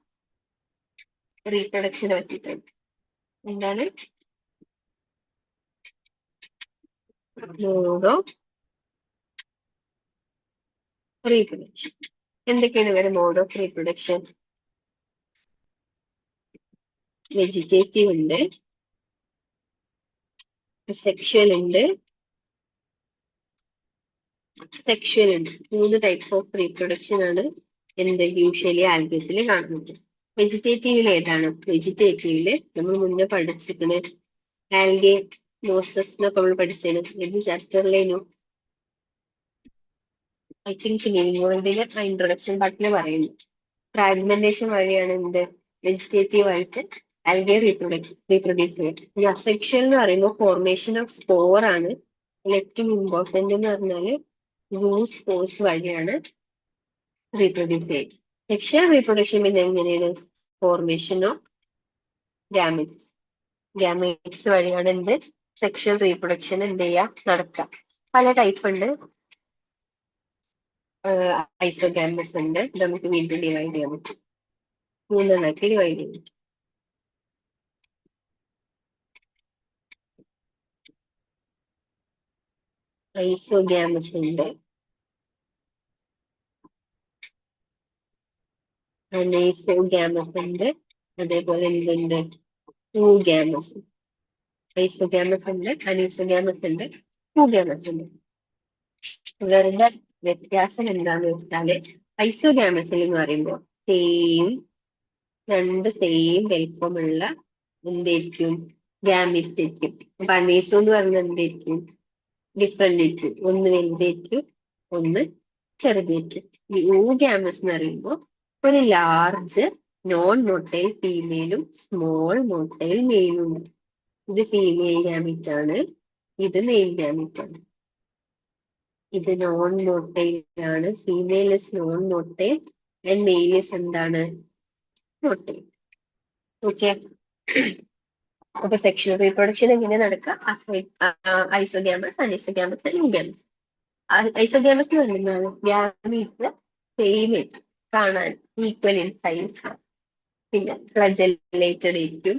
റീപ്രൊഡക്ഷനെ പറ്റിയിട്ടാണ്. എന്താണ് മോഡ് ഓഫ് റീപ്രൊഡക്ഷൻ? എന്തൊക്കെയാണ് ഇവരുടെ മോഡ് ഓഫ് റീപ്രൊഡക്ഷൻ? വെജിറ്റേറ്റീവ് ഉണ്ട്, സെക്ഷൽ ഉണ്ട്, സെക്ഷൽ ഉണ്ട്. 3 ടൈപ്പ് ഓഫ് റീപ്രൊഡക്ഷൻ ആണ് എന്ത് യൂഷ്വലി ആൽഗസിൽ കാണുന്നത്. വെജിറ്റേറ്റീവിൽ ഏതാണ്? വെജിറ്റേറ്റീവില് നമ്മൾ മുന്നേ പഠിച്ചിരിക്കണ് ആൽഗെ നോസസ് എന്നൊക്കെ നമ്മൾ പഠിച്ചേനു. ഏത് ചാപ്റ്ററിലേനു? ഐ തിങ്ക് ലിവിംഗ് വേൾഡിലെ ഇൻട്രൊഡക്ഷൻ പാർട്ടില് പറയുന്നു. ഫ്രാഗ്മെന്റേഷൻ വഴിയാണ് എന്ത് വെജിറ്റേറ്റീവ് ആയിട്ട് ആൽഗെ റീപ്രൊഡ്യൂസ് ചെയ്യുന്നത്. ഈ അസെക്ഷൽ എന്ന് പറയുമ്പോൾ ഫോർമേഷൻ ഓഫ് സ്പോർ ആണ്. ഏറ്റവും ഇമ്പോർട്ടന്റ് എന്ന് പറഞ്ഞാല് സ്പോർസ് വഴിയാണ് റീപ്രൊഡ്യൂസ് ചെയ്യുന്നത്. സെക്ഷൽ റീപ്രൊഡക്ഷൻ പിന്നെ എങ്ങനെയാണ്? Formation of gametes. ഗാമിറ്റ്സ് വഴിയാണ് എന്ത് സെക്ഷൽ റീപ്രൊഡക്ഷൻ എന്ത് ചെയ്യാ നടക്കുക. പല ടൈപ്പ് ഉണ്ട്. ഐസോഗാമസ് ഉണ്ട്. ഇത് നമുക്ക് വീണ്ടും ഡിവൈഡ് ചെയ്യാൻ പറ്റും. മൂന്നെണ്ണാക്കി ഡിവൈഡ് ചെയ്യും. ഐസോഗാമസ് ഉണ്ട്, അനൈസോഗാമസ് ഉണ്ട്, അതേപോലെ എന്തുണ്ട്? ഊഗാമസ്. ഐസോഗാമസ് ഉണ്ട്, അനൈസോഗാമസ് ഉണ്ട്, ഊഗാമസ് ഉണ്ട്. ഇവരുടെ വ്യത്യാസം എന്താന്ന് വെച്ചാല് ഐസോഗാമസിൽ എന്ന് പറയുമ്പോൾ രണ്ട് സെയിം വലിപ്പമുള്ള എന്തായിരിക്കും? ഗാമിറ്റ്സ് ആയിരിക്കും. അപ്പൊ അനൈസോ എന്ന് പറഞ്ഞാൽ എന്തായിരിക്കും? ഡിഫറെന്റ് ആയിരിക്കും. ഒന്ന് വലുതായിരിക്കും, ഒന്ന് ചെറുതായിരിക്കും. ഈ ഊഗാമസ് എന്ന് പറയുമ്പോൾ ഒരു ലാർജ് നോൺ മൊട്ടൈൽ ഫീമെയിലും സ്മോൾ മൊട്ടൈൽ മെയിലും ഉണ്ട്. ഇത് ഫീമെയിൽ ഗാമിറ്റ് ആണ്, ഇത് മെയിൽ ഗാമിറ്റ് ആണ്. ഇത് നോൺ മൊട്ടൈൽ ആണ്. Female is non motile and male is എന്താണ്? മൊട്ടൈൽ. ഓക്കെ. അപ്പൊ സെക്ഷൽ റീപ്രൊഡക്ഷൻ എങ്ങനെ നടക്കുക? ഐസോഗ്യാമസ്, അനൈസോഗ്യാമസ് ആൻഡ് യൂഗാമസ്. ഐസോഗ്യാമസ് എന്ന് പറയുന്നത് ഗാമീറ്റ്സ് സെയിം ആയിരിക്കും, കാണാൻ ഈക്വൽ ഇൻ സൈസ്, പിന്നെ ഫ്ലജെല്ലേറ്റഡ് ആയിരിക്കും.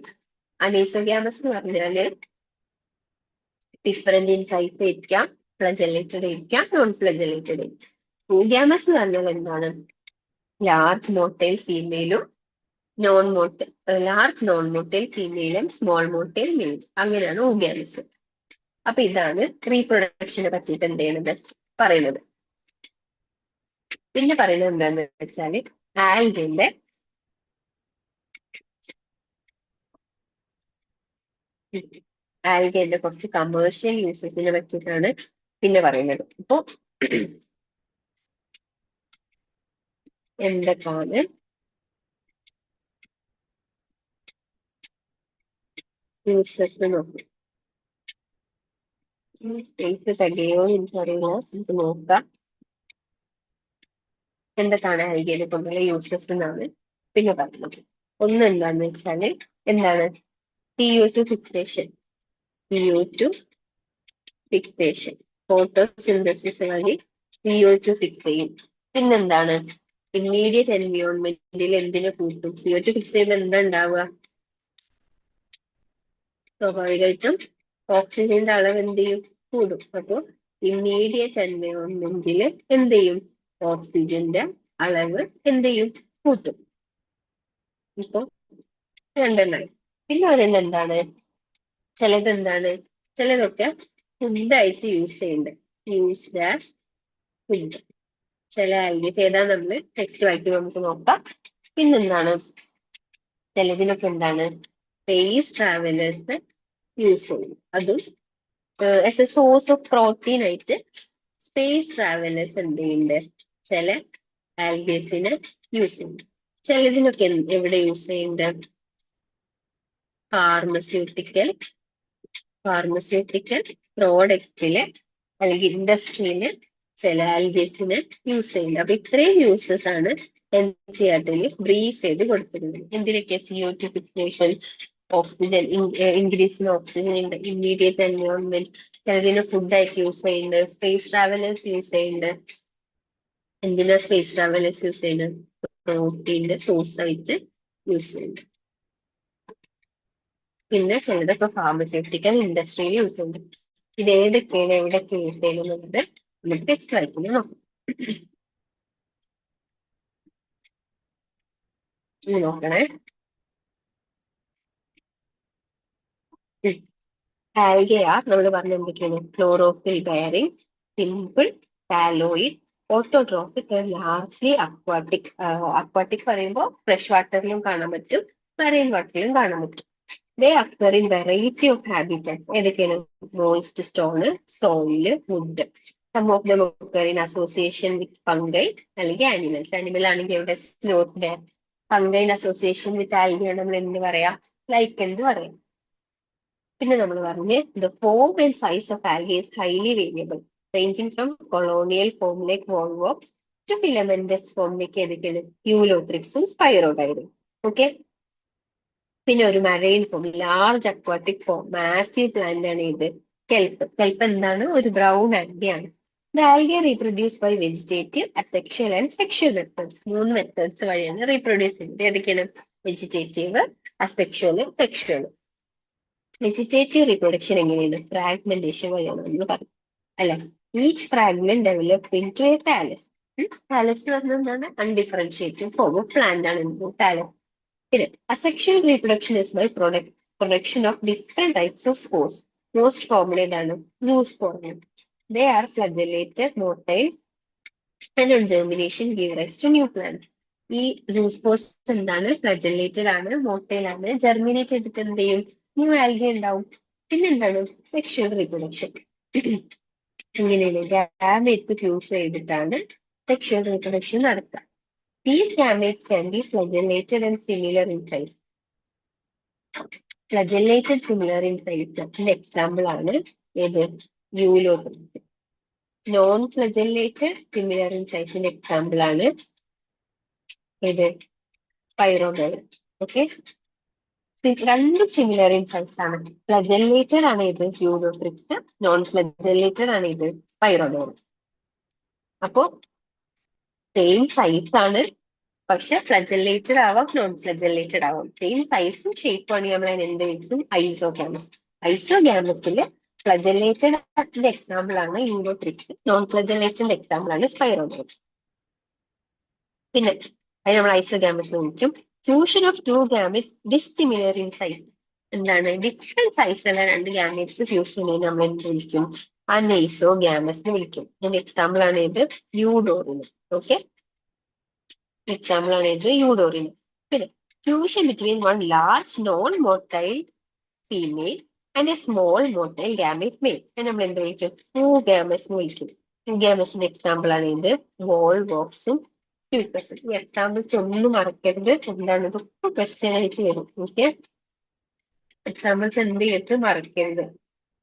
അനൈസോഗ്യാമസ് എന്ന് പറഞ്ഞാല് ഡിഫറെന്റ് ഇൻ സൈസ് ആയിരിക്കാം, ഫ്ലജെല്ലേറ്റഡ് ആയിരിക്കാം, നോൺ ഫ്ലജെല്ലേറ്റഡ് ആയിരിക്കും. യൂഗാമസ് എന്ന് പറഞ്ഞാൽ എന്താണ്? ലാർജ് മോട്ടൈൽ ഫീമെയിലും ലാർജ് നോൺ മോട്ടൈൽ ഫീമെയിലും സ്മോൾ മോട്ടൈൽ മെയിലും, അങ്ങനെയാണ് ഊഗാമസ്. അപ്പൊ ഇതാണ് റീപ്രൊഡക്ഷനെ പറ്റിയിട്ട് എന്ത് ചെയ്യണത് പറയുന്നത്. പിന്നെ പറയുന്നത് എന്താന്ന് വെച്ചാല് ആൽഗയുടെ കുറച്ച് കമേഴ്ഷ്യൽ യൂസസിനെ പറ്റിയിട്ടാണ് പിന്നെ പറയുന്നത്. അപ്പൊ എന്തൊക്കെയാണ് യൂസസ് നോക്കാം. സ്പേസ് തികയോ എനിക്കറിയില്ല, നമുക്ക് നോക്കാം. എന്തൊക്കെയാണ് ആൽഗയെ കൊണ്ടുള്ള യൂസസ് എന്നാണ് പിന്നെ പറയുന്നത്. ഒന്ന് എന്താന്ന് വെച്ചാല് എന്താണ്? CO2 fixation. CO2 fixation, photosynthesis വഴി CO2 ഫിക്സ് ചെയ്യും. പിന്നെന്താണ്? ഇമ്മീഡിയറ്റ് എൻവിയോൺമെന്റിൽ എന്തിനു കൂട്ടും? CO2 ഫിക്സ് ചെയ്യുമ്പോൾ എന്താ ഉണ്ടാവുക? സ്വാഭാവികമായിട്ടും ഓക്സിജന്റെ അളവ് എന്ത് ചെയ്യും? കൂടും. അപ്പൊ ഇമ്മീഡിയറ്റ് എൻവയോൺമെന്റിൽ എന്ത് ചെയ്യും? ഓക്സിജന്റെ അളവ് എന്ത് ചെയ്യും? കൂട്ടും. ഇപ്പൊ രണ്ടെണ്ണായി. പിന്നെ ഒരെണ്ണം എന്താണ്? ചിലതെന്താണ്? ചിലതൊക്കെ ഫുഡായിട്ട് യൂസ് ചെയ്യുന്നുണ്ട്. Used as food. ചില ആൽഗീസ് ഏതാണ് നമ്മൾ ടെക്സ്റ്റ് വായിക്കുമ്പോൾ നമുക്ക് നോക്കാം. പിന്നെന്താണ്? ചിലതിനൊക്കെ എന്താണ്? സ്പേസ് ട്രാവലേഴ്സ് യൂസ് ചെയ്യും. അതും as A source of protein ആയിട്ട് സ്പേസ് ട്രാവലേഴ്സ് എന്ത് ചെയ്യുന്നുണ്ട്? ചില ആൽഗേസിനെ യൂസ് ചെയ്യുന്നുണ്ട്. ചിലതിനൊക്കെ എവിടെ യൂസ് ചെയ്യുന്നുണ്ട്? ഫാർമസ്യൂട്ടിക്കൽ പ്രോഡക്റ്റില് അല്ലെങ്കിൽ ഇൻഡസ്ട്രിയില് ചില ആൽഗേസിനെ യൂസ് ചെയ്യുന്നുണ്ട്. അപ്പൊ ഇത്രയും യൂസസ് ആണ് NCERT ബ്രീഫ് ചെയ്ത് കൊടുത്തിരുന്നത്. എന്തിനൊക്കെ? CO2 fixation, oxygen increase oxygen immediate environment, ചിലതിന് ഫുഡായിട്ട് യൂസ് ചെയ്യുന്നുണ്ട്, സ്പേസ് ട്രാവലേഴ്സ് യൂസ് ചെയ്യുന്നുണ്ട്. എന്തിനാ സ്പേസ് ട്രാവലേഴ്സ് യൂസ് ചെയ്യുന്നത്? പ്രോട്ടീന്റെ സോഴ്സ് ആയിട്ട് യൂസ് ചെയ്യുന്നുണ്ട്. പിന്നെ ചിലതൊക്കെ ഫാർമസ്യൂട്ടിക്കൽ ഇൻഡസ്ട്രിയിൽ യൂസ് ചെയ്യുന്നുണ്ട്. ഇത് ഏതൊക്കെയാണ് എവിടെയൊക്കെ യൂസ് ചെയ്യുന്നത് നമുക്ക് ടെക്സ്റ്റ് വായിക്കുന്നത് നോക്കാം. നോക്കണേ. ആൽഗ നമ്മൾ പറഞ്ഞ എന്തൊക്കെയാണ്? Chlorophyll bearing, simple, thalloid, autotrophic largely aquatic. Aquatic പറയുമ്പോൾ ഫ്രഷ് വാട്ടറിലും കാണാൻ പറ്റും, മറൈൻ വാട്ടറിലും കാണാൻ പറ്റും. They occur in variety of habitats. ഏതൊക്കെയാണ്? Moist stone, soil, wood. Some of them occur in association with fungi അല്ലെങ്കിൽ ആനിമൽസ്. ആനിമൽ ആണെങ്കിൽ ഇവിടെ sloth bear. Fungi in association with alga നമ്മൾ എന്ത് പറയാം? ലൈക്ക് എന്ന് പറയാം. പിന്നെ നമ്മൾ പറഞ്ഞ് the form and size of alga is highly variable, ranging from colonial form like Volvox to filamentous ഫോമിലേക്ക് ഏതൊക്കെയാണ്? യൂലോത്രിക്സും സ്പൈറോഗൈഡും. ഓക്കെ. പിന്നെ ഒരു marine form, large aquatic form, massive plant ആണ് ഇത് കെൽപ്പ്. കെൽപ്പ് എന്താണ്? ഒരു ബ്രൗൺ ആൽഗയാണ്. The alga reproduce by vegetative, asexual and sexual methods. 3 methods വഴിയാണ് റീപ്രൊഡ്യൂസ് ചെയ്യുന്നത്. ഏതൊക്കെയാണ്? Vegetative, asexual, sexual. Vegetative reproduction എങ്ങനെയാണ്? ഫ്രാഗ്മെന്റേഷൻ വഴിയാണ് നമ്മൾ പറയുന്നത് അല്ലെ. Each fragment develop in to a thallus. Thallus എന്ന് പറഞ്ഞാൽ എന്താണ്? അൺഡിഫറൻഷിയേറ്റഡ് ഫോം ഓഫ് പ്ലാന്റ് ആണ് താലസ്. പിന്നെ asexual reproduction is by production of different types of spores. Most common ഏതാണ്? സൂസ്പോറാണ്. They are flagellated, motile and on germination give rise to new plant. ഈ സൂസ്പോർസ് എന്താണ്? ഫ്ലജലേറ്റഡ് ആണ്, മോട്ടൈൽ ആണ്. ജെർമിനേറ്റ് ചെയ്തിട്ട് എന്ത് ചെയ്യും? ന്യൂ ആൽഗ ഉണ്ടാവും. പിന്നെ എന്താണ്? Sexual reproduction. ഇങ്ങനെയാണ് ഗാമേറ്റ് ഫ്യൂസ് ചെയ്തിട്ടാണ് സെക്ഷൽ റീപ്രൊഡക്ഷൻ നടക്കുക. These gametes can be flagellated and similar in size. Flagellated similar in size. അതിന്റെ എക്സാമ്പിൾ ആണ് ഏത്? യൂലോത്രിക്സ്. നോൺ ഫ്ലജല്ലാറ്റഡ് സിമിലർ ഇൻ സൈസിന്റെ എക്സാമ്പിൾ ആണ് ഏത്? സ്പൈറോഗൈഡ്. ഓക്കെ. രണ്ടും സിമിലർ ഇൻ സൈസ് ആണ്. ഫ്ലജല്ലാറ്റഡ് ആണ് ഇത് യൂലോത്രിക്സ്, നോൺ ഫ്ലജല്ലാറ്റഡ് ആണ് ഇത് സ്പൈറോഗൈഡ്. അപ്പോ സെയിം സൈസ് ആണ്, പക്ഷെ ഫ്ലജല്ലേറ്റഡ് ആവാം, നോൺ ഫ്ലജല്ലേറ്റഡ് ആവാം. സെയിം സൈസും ഷേപ്പും ആണെങ്കിൽ നമ്മൾ അതിന് എന്ത് വിളിക്കും? ഐസോഗ്യാമസ്. ഐസോഗ്യാമസില് ഫ്ലജല്ലേറ്റഡ് എക്സാമ്പിൾ ആണ് യൂലോത്രിക്സ്, നോൺ ഫ്ലജല്ലേറ്റഡ് എക്സാമ്പിൾ ആണ് സ്പൈറോഗൈഡ്. പിന്നെ അത് നമ്മൾ ഐസോഗ്യാമസ് വിളിക്കും. Fusion of two gametes dissimilar in size. എന്താണ്? ഡിഫറെന്റ് സൈസുള്ള രണ്ട് ഗാമറ്റ്സ് ഫ്യൂസ് ചെയ്യുന്നതിന് നമ്മൾ എന്ത് വിളിക്കും? അനൈസോഗ്യാമസ് എന്ന് വിളിക്കും. അതിന്റെ എക്സാമ്പിൾ ആണ് ഇത് യൂഡോറിന്. ഓക്കെ. എക്സാമ്പിൾ ആണ് ഇത് യൂഡോറിന്. പിന്നെ fusion between one large non motile female and a small motile gamete male. നമ്മൾ എന്ത് വിളിക്കും? യൂഗാമസ് എന്ന് വിളിക്കും. യൂഗാമസിന്റെ എക്സാമ്പിൾ ആണ് ഇത് വോൾവോക്സും ട്യൂക്കസും. ഈ എക്സാമ്പിൾസ് ഒന്നും മറക്കരുത്. എന്താണ്? ഇതൊക്കെ ക്വസ്റ്റ്യൻ ആയിട്ട് വരും. ഓക്കെ. എക്സാമ്പിൾസ് എന്ത് ചെയ്തിട്ട് മറക്കരുത്.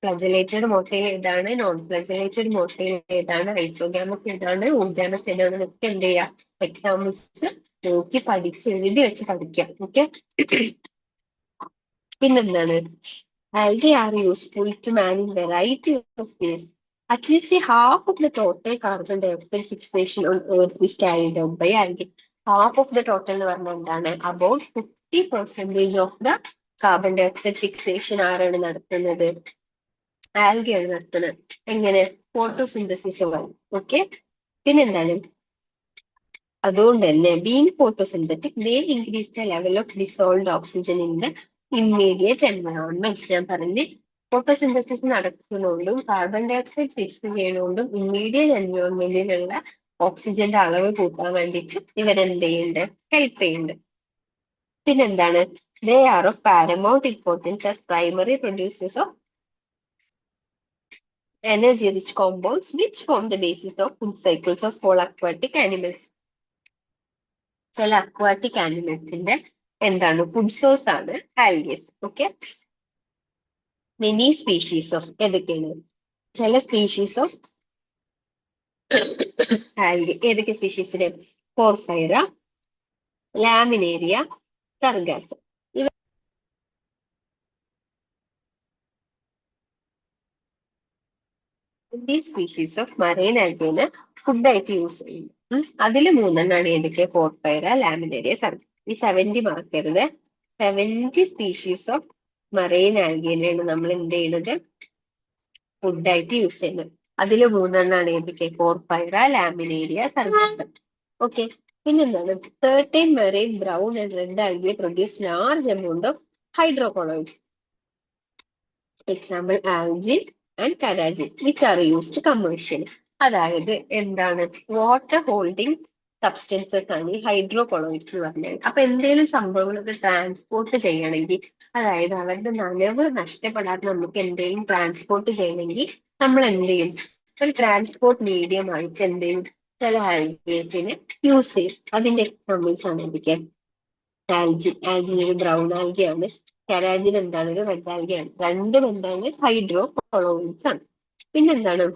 ഫ്ലജലേറ്റഡ് മോട്ടൈൽ ഏതാണ്? നോൺ ഫ്ലജലേറ്റഡ് മോട്ടൈൽ ഏതാണ്? ഐസോഗ്യാമസ് ഏതാണ്? ഊഗാമസ് ഏതാണ്? എന്നൊക്കെ എന്ത് ചെയ്യാം? എക്സാമ്പിൾസ് നോക്കി പഠിച്ച് എഴുതി വെച്ച് പഠിക്കാം. ഓക്കെ. പിന്നെന്താണ്? Algae are useful to man in variety of ways. At least half of the total carbon dioxide fixation on Earth is carried out by algae. Half of the total എന്ന് പറഞ്ഞാൽ എന്താണ്? About 50% of the carbon dioxide fixation ആരാണ് നടത്തുന്നത്? ആൽഗ ആണ് നടത്തുന്നത്. എങ്ങനെ? ഫോട്ടോസിന്തസിസ് വഴി. ഓക്കെ. പിന്നെന്താണ്? അതുകൊണ്ട് തന്നെ being photosynthetic they increase the level of dissolved oxygen in the immediate environment. ഞാൻ പറഞ്ഞ് ഫോട്ടോസിന്തസിസ് നടക്കുന്നതുകൊണ്ടും കാർബൺ ഡൈ ഓക്സൈഡ് ഫിക്സ് ചെയ്യുന്നതുകൊണ്ടും ഇമ്മീഡിയറ്റ് എൻവയോൺമെന്റിലുള്ള ഓക്സിജന്റെ അളവ് കൂട്ടാൻ വേണ്ടിയിട്ട് ഇവരെന്ത് ചെയ്യുന്നുണ്ട്? ഹെൽപ്പ് ചെയ്യുന്നുണ്ട്. പിന്നെന്താണ്? They are of paramount importance as primary producers of energy rich compounds which form the basis of food cycles of all aquatic animals. ചില അക്വാറ്റിക് ആനിമൽസിന്റെ എന്താണ്? ഫുഡ് സോഴ്സ് ആണ് algaes. Okay. Many species of ഏതൊക്കെയാണ്? ചില സ്പീഷീസ് ഓഫ് ആൽഗെ. ഏതൊക്കെ സ്പീഷീസിന്? പോർഫൈറ, ലാമിനേരിയ, സർഗാസ്. ഈ സ്പീഷീസ് ഓഫ് മറൈൻ ആൽഗേനെ ഫുഡായിട്ട് യൂസ് ചെയ്യുന്നു. അതിൽ 3 ഏതൊക്കെ? പോർഫൈറ, ലാമിനേരിയ, സർഗാസ്. ഈ 70 മറക്കരുത്. 70 സ്പീഷീസ് ഓഫ് മറൈൻ ആൽഗേനെയാണ് നമ്മൾ എന്ത് ചെയ്യുന്നത്? ഫുഡായിട്ട് യൂസ് ചെയ്യുന്നത്. അതിൽ 3 ഏതൊക്കെ? പോർഫൈറ, ലാമിനേരിയ, സർഗാസ്. ഓക്കെ. പിന്നെന്താണ്? certain marine brown and red algae produce large amount of hydrocolloids. Example algae and carrageen which are used commercially. അതായത് എന്താണ് വാട്ടർ ഹോൾഡിംഗ് സബ്സ്റ്റൻസസ് ആണ് ഈ ഹൈഡ്രോകൊളോയിഡ്സ് എന്ന് പറഞ്ഞാൽ. അപ്പൊ എന്തെങ്കിലും സംഭവങ്ങളൊക്കെ ട്രാൻസ്പോർട്ട് ചെയ്യണമെങ്കിൽ, അതായത് അവരുടെ നനവ് നഷ്ടപ്പെടാതെ നമുക്ക് എന്തെങ്കിലും ട്രാൻസ്പോർട്ട് ചെയ്യണമെങ്കിൽ നമ്മൾ എന്ത് ചെയ്യും? ഒരു ട്രാൻസ്പോർട്ട് മീഡിയം ആയിട്ട് എന്തെങ്കിലും ചില ആൽഗേസിനെ യൂസ് ചെയ്യും. അതിന്റെ എക്സാമ്പിൾസ് ആണ് എന്തൊക്കെ? ആൽജിൻ ഒരു ബ്രൗൺ ആൽഗയാണ്, കെരാജിൻ എന്താണ് ഒരു റെഡ് ആൽഗയാണ്. രണ്ടും എന്താണ് ഹൈഡ്രോകൊളോയിഡ്സ് ആണ്. പിന്നെന്താണ്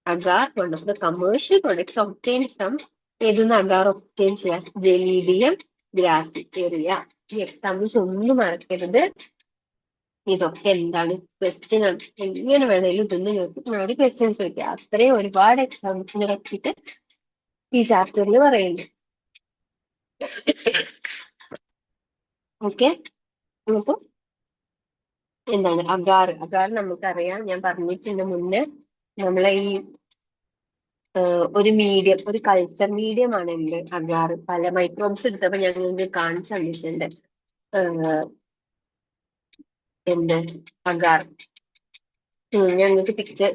agar, one of the commercial products obtained from ഏതെന്ന് agar obtain ചെയ്യാം? ജെലീഡിയം ഗ്രാസിറ്റേറിയ. ഈ എക്സാമ്പിൾസ് ഒന്നും മറക്കരുത്. ഇതൊക്കെ എന്താണ് ക്വസ്റ്റ്യൻ ആണ്. എങ്ങനെ വേണേലും ഇതൊന്ന് ചോദിക്കും, ക്വസ്റ്റ്യൻസ് ചോദിക്കാം. അത്രയും ഒരുപാട് എക്സാമ്പിൾസിനെ പറ്റിയിട്ട് ഈ ചാപ്റ്ററിൽ പറയുന്നുണ്ട്. ഓക്കെ, അപ്പൊ എന്താണ് അഗാർ നമുക്കറിയാം, ഞാൻ പറഞ്ഞിട്ടുണ്ട് മുന്നേ. നമ്മളെ ഈ ഒരു മീഡിയം, ഒരു കൾച്ചർ മീഡിയം ആണ് എന്ത് അഗാർ. പല മൈക്രോബ്സ് എടുത്തപ്പോ ഞങ്ങൾക്ക് കാണിച്ചു തന്നിട്ടുണ്ട് എന്ത് അഗാർ. ഞങ്ങൾക്ക്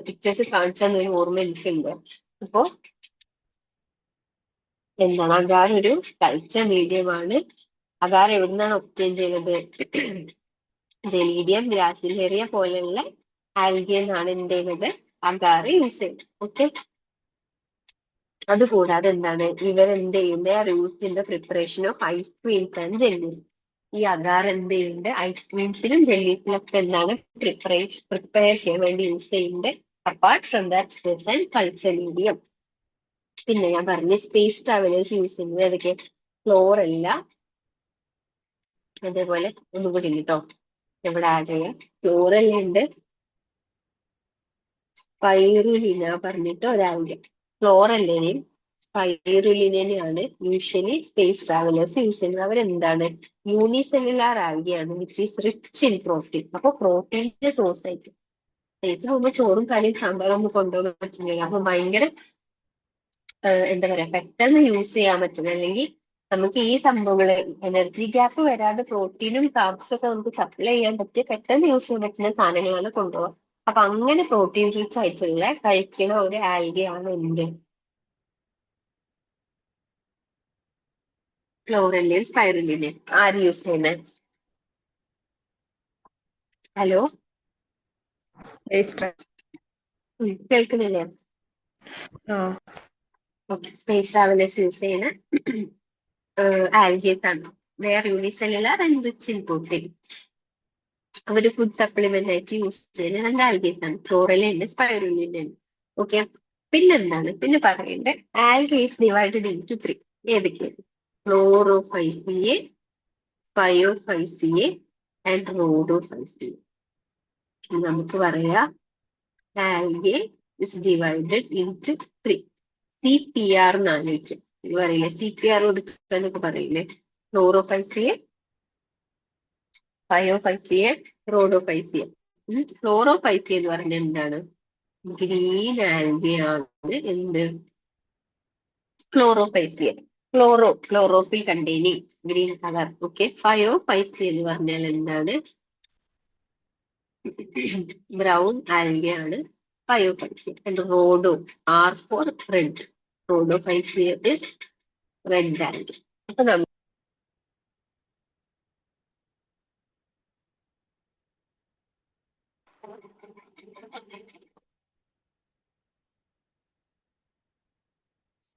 പിക്ചേഴ്സ് കാണിച്ചു തന്നൊരു ഓർമ്മ എനിക്കുണ്ട്. അപ്പോ എന്താണ് അഗാർ ഒരു കൾച്ചർ മീഡിയം ആണ്. അഗാർ എവിടുന്നാണ് ഒബ്റ്റെയിൻ ചെയ്യുന്നത്? ജെലീഡിയം ഗ്രാസിലേറിയ പോലെയുള്ള ആൽഗിയെന്നാണ് എന്ത് ചെയ്യുന്നത്? അഗാർ യൂസ് ചെയ്യുന്നത്. ഓക്കെ, അതുകൂടാതെ എന്താണ് ഇവരെന്ത് ചെയ്യുന്നത്? Used in the preparation of ice creams and jellies. ഈ അഗാർ എന്ത് ചെയ്യുന്നുണ്ട്? ഐസ്ക്രീംസിലും ജെല്ലീസിലും ഒക്കെ എന്താണ് പ്രിപ്പയർ ചെയ്യാൻ വേണ്ടി യൂസ് ചെയ്യുന്നുണ്ട്. Apart from that and culture medium. പിന്നെ ഞാൻ പറഞ്ഞ സ്പേസ് ട്രാവലേഴ്സ് യൂസ് ചെയ്യുന്നത് ഏതൊക്കെ? ഫ്ലോറല്ല, അതേപോലെ ഒന്നും കൂടി ഉണ്ട് കേട്ടോ, ഇവിടെ ആഡ് ചെയ്യാം. ഫ്ലോറല്ല ഉണ്ട്, സ്പൈറുലിന പറഞ്ഞിട്ട് ഒരാളുടെ. ഫ്ലോറല്ലേനെയും സ്പൈറുലിനെയാണ് യൂഷ്വലി സ്പേസ് ട്രാവലേഴ്സ് യൂസ് ചെയ്യുന്നത്. അവരെന്താണ് യൂണിസെല്ലുലാർ ആൽഗയാണ് which is rich in protein. അപ്പൊ പ്രോട്ടീനിന്റെ സോഴ്സ് ആയിട്ട് തേച്ച് പോകുമ്പോൾ ചോറും കറിയും സാമ്പാറും ഒന്നും കൊണ്ടുപോകാൻ പറ്റുന്നില്ല. അപ്പൊ ഭയങ്കര എന്താ പറയാ, പെട്ടെന്ന് യൂസ് ചെയ്യാൻ പറ്റുന്നത്, അല്ലെങ്കിൽ നമുക്ക് ഈ സംഭവങ്ങള് എനർജി ഗ്യാപ്പ് വരാതെ പ്രോട്ടീനും കാർബ്സും ഒക്കെ നമുക്ക് സപ്ലൈ ചെയ്യാൻ പറ്റിയ പെട്ടെന്ന് യൂസ് ചെയ്യാൻ പറ്റുന്ന സാധനങ്ങളാണ് കൊണ്ടുപോകുക. അപ്പൊ അങ്ങനെ പ്രോട്ടീൻ റിച്ച് ആയിട്ടുള്ള കഴിക്കണ ഒരു ആൽഗയാണ് എന്ത്? ഫ്ലോറല്ലിയും സ്പൈറുലിനെയും. ആര് യൂസ് ചെയ്യുന്നത്? ഹലോ, കേൾക്കുന്നില്ലേ? ഓക്കെ, സ്പേസ് ട്രാവലേഴ്സ് യൂസ് ചെയ്യുന്ന ആൽഗേസ് ആണ്. Where unicellular and rich in protein. അവര് ഫുഡ് സപ്ലിമെന്റ് ആയിട്ട് യൂസ് ചെയ്യുന്ന രണ്ട് ആൽഗേസ് ആണ്, ഫ്ലോറല്ലിന്റെ സ്പൈറുലിന്റെ. ഓക്കെ, പിന്നെന്താണ് പിന്നെ പറയേണ്ടത്? Algaes divided into 3. ഏതൊക്കെയാണ്? Chlorophyceae, പയോഫൈസിയെ and റോഡോഫൈസിയെ. നമുക്ക് പറയാം algae is divided into 3. CPR എന്നാണ് ഇത് പറയില്ലേ? CPR കൊടുക്കുക എന്നൊക്കെ പറയില്ലേ? ക്ലോറോഫൈസിയെ, പയോഫൈസിയെ, റോഡോഫൈസിയെ. ക്ലോറോഫൈസിയ എന്ന് പറഞ്ഞാൽ എന്താണ്? ഗ്രീൻ ആൽഗയാണ് എന്ത്? Chlorophyceae. Chlorophyll containing green colour. Okay, Phaeophyceae എന്ന് പറഞ്ഞാൽ എന്താണ്? ബ്രൗൺ ആൽഗയാണ് Phaeophyceae. And rhodo, R for red. Rhodophyceae is red alga. അപ്പൊ നമ്മൾ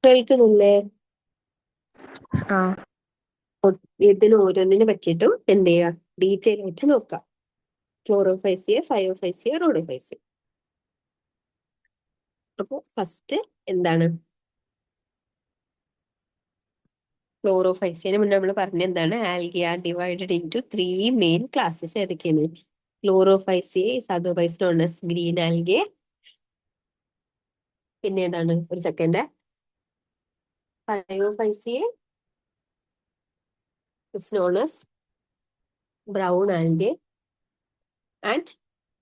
കേൾക്കുന്നില്ലേ? ഇതിന് ഓരോന്നിനെ പറ്റിയിട്ടും എന്ത് ചെയ്യുക? ഡീറ്റെയിൽ ആയിട്ട് നോക്കാം. ക്ലോറോഫൈസിയ, പയോഫൈസിയ, റോഡോഫൈസിയ. അപ്പൊ ഫസ്റ്റ് എന്താണ്? ക്ലോറോഫൈസിയന് മുന്നേ നമ്മൾ പറഞ്ഞ എന്താണ്? Algae are divided into 3 main classes. ഏതൊക്കെയാണ്? Chlorophyceae is otherwise known as green algae. പിന്നെ ഏതാണ്? ഒരു second. Phaeophyceae is known as brown algae. And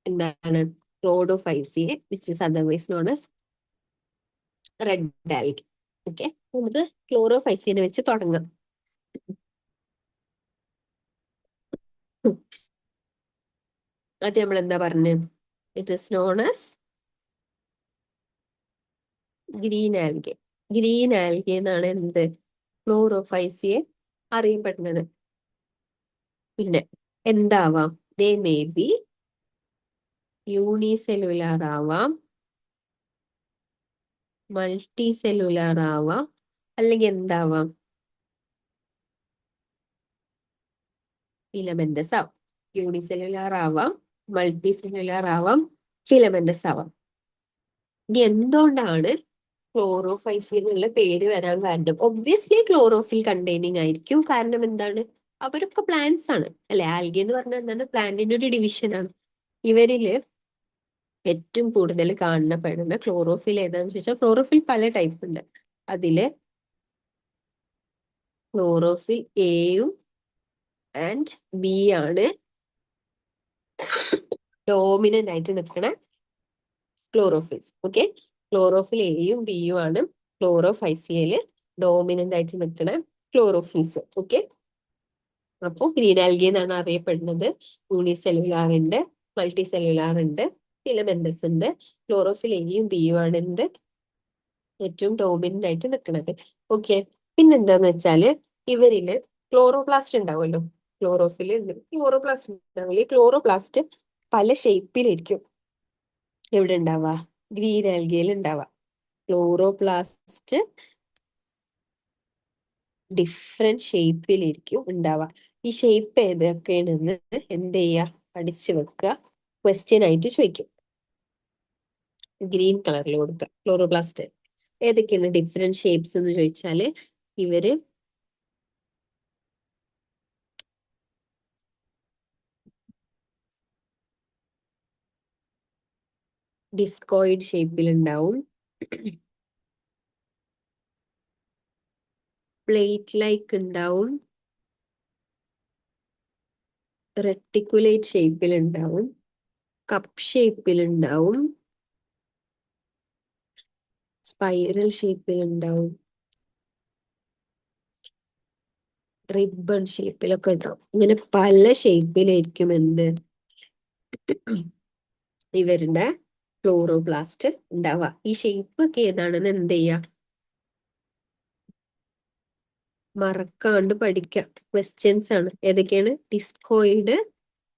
എന്താണ്? Rhodophyceae which is otherwise known as red algae. Okay, നമുക്ക് ക്ലോറോഫൈസിയനെ വെച്ച് തുടങ്ങാം. അത് നമ്മൾ എന്താ പറഞ്ഞത്? It is known as green algae. Green algae എന്നാണ് എന്ത് ക്ലോറോഫൈസിയെ അറിയപ്പെടുന്നത്. പിന്നെ എന്താവാം? ദേ മേ ബി യൂണിസെല്ലുലാർ ആവാം, മൾട്ടി സെല്ലുലാർ ആവാം, അല്ലെങ്കിൽ എന്താവാം? ഫിലമെന്റസ് ആവാം. യൂണിസെല്ലുലാർ ആവാം, മൾട്ടി സെല്ലുലാർ ആവാം, ഫിലമെന്റസ് ആവാം. ഇനി എന്തുകൊണ്ടാണ് ക്ലോറോഫൈസി എന്നുള്ള പേര് വരാൻ കാരണം? ഒബ്വിയസ്ലി ക്ലോറോഫിൽ കണ്ടെയ്നിങ് ആയിരിക്കും. കാരണം എന്താണ്? അവരൊക്കെ പ്ലാന്റ്സ് ആണ് അല്ലെ? ആൽഗെ എന്ന് പറഞ്ഞാൽ എന്താണ്? പ്ലാന്റിന്റെ ഒരു ഡിവിഷൻ ആണ്. ഇവരില് ഏറ്റവും കൂടുതൽ കാണപ്പെടുന്ന ക്ലോറോഫിൽ ഏതാന്ന് ചോദിച്ചാൽ, ക്ലോറോഫിൽ പല ടൈപ്പ് ഉണ്ട്. അതില് ക്ലോറോഫിൽ എയും ആൻഡ് ബി ആണ് ഡോമിനന്റ് ആയിട്ട് നിൽക്കുന്ന ക്ലോറോഫിൽസ്. ഓക്കെ, ക്ലോറോഫിൽ എയും ബിയും ആണ് ക്ലോറോഫൈസിയയില് ഡോമിനന്റ് ആയിട്ട് നിൽക്കുന്ന ക്ലോറോഫിൽസ്. ഓക്കെ, അപ്പോൾ ഗ്രീൻ ആൽഗെ എന്നാണ് അറിയപ്പെടുന്നത്. യൂണിസെല്ലുലാർ ഉണ്ട്, മൾട്ടി സെല്ലുലാർ ഉണ്ട്, ഫിലമെന്റസ് ഉണ്ട്. ക്ലോറോഫിൽ എയും ബിയും ആണ് എന്ത് ഏറ്റവും ഡോമിനന്റ് ആയിട്ട് നിൽക്കുന്നത്. ഓക്കെ, പിന്നെന്താന്ന് വെച്ചാല് ഇവരില് ക്ലോറോപ്ലാസ്റ്റ് ഉണ്ടാവുമല്ലോ. ക്ലോറോപ്ലാസ്റ്റ് ഉണ്ടാവില്ല. ഈ ക്ലോറോപ്ലാസ്റ്റ് പല ഷേപ്പിലിരിക്കും എവിടെ ഉണ്ടാവുക? ഗ്രീൻ ആൽഗയിൽ ഉണ്ടാവുക. ക്ലോറോപ്ലാസ്റ്റ് ഡിഫറെന്റ് ഷേപ്പിലിരിക്കും ഉണ്ടാവുക. ഈ ഷേപ്പ് ഏതൊക്കെയാണെന്ന് എന്ത് ചെയ്യുക? പഠിച്ചു വെക്കുക. ക്വസ്റ്റ്യൻ ആയിട്ട് ചോദിക്കും. ഗ്രീൻ കളറിൽ കൊടുക്കുക ക്ലോറോപ്ലാസ്റ്റ്. ഏതൊക്കെയാണ് ഡിഫറെന്റ് ഷേപ്സ് എന്ന് ചോദിച്ചാല് ഇവര് ഡിസ്കോയിഡ് ഷേപ്പിൽ ഉണ്ടാവും, പ്ലേറ്റ് ലൈക്ക് ഉണ്ടാവും, റെട്ടിക്കുലേറ്റ് ഷേപ്പിൽ ഉണ്ടാവും, കപ്പ് ഷേപ്പിൽ ഉണ്ടാവും, സ്പൈറൽ ഷേപ്പിൽ ഉണ്ടാവും, റിബൺ ഷേപ്പിലൊക്കെ ഉണ്ടാവും. ഇങ്ങനെ പല ഷേപ്പിലായിരിക്കും എന്ത് ഇവരുടെ ക്ലോറോപ്ലാസ്റ്റ് ഉണ്ടാവുക. ഈ ഷേപ്പ് ഒക്കെ ഏതാണെന്ന് എന്ത് ചെയ്യുക? മറക്കാണ്ട് പഠിക്കാം. ക്വസ്റ്റ്യൻസ് ആണ്. ഏതൊക്കെയാണ്? Discoid,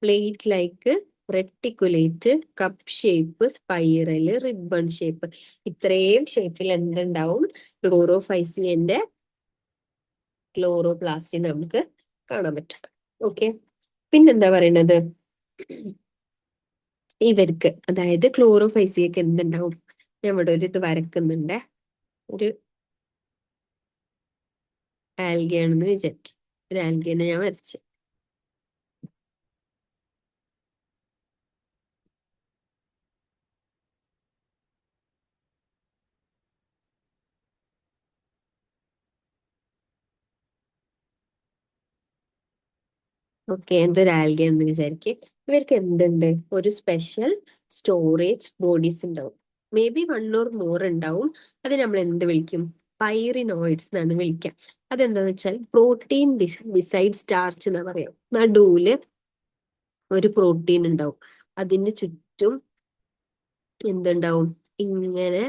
plate like, reticulate, cup shape, spiral, ribbon shape. ഇത്രയും ഷേപ്പിൽ എന്തുണ്ടാവും? ക്ലോറോഫൈസിയന്റെ ക്ലോറോപ്ലാസ്റ്റ് നമുക്ക് കാണാൻ പറ്റും. ഓക്കെ, പിന്നെന്താ പറയണത്? ഇവർക്ക് അതായത് ക്ലോറോഫൈസിയൊക്കെ എന്തുണ്ടാവും? ഞാൻ ഇവിടെ ഒരു ഇത് വരക്കുന്നുണ്ട്. ഒരു ആൽഗയാണെന്ന് വിചാരിക്കും. ഒരു ആൽഗേനെ ഞാൻ വരച്ചു. ഓക്കെ, എന്തൊരു ആൽഗയാണെന്ന് വിചാരിക്കും. ഇവർക്ക് എന്തുണ്ട്? ഒരു സ്പെഷ്യൽ സ്റ്റോറേജ് ബോഡീസ് ഉണ്ടാവും. മേ ബി 1 or more ഉണ്ടാവും. അത് നമ്മൾ എന്ത് വിളിക്കും? പൈറിനോയിഡ്സ് എന്നാണ് വിളിക്കുക. അതെന്താന്ന് വെച്ചാൽ പ്രോട്ടീൻ ബിസൈഡ് സ്റ്റാർച്ച് എന്നാ പറയാം. നടുവില് ഒരു പ്രോട്ടീൻ ഉണ്ടാവും. അതിന് ചുറ്റും എന്തുണ്ടാവും? ഇങ്ങനെ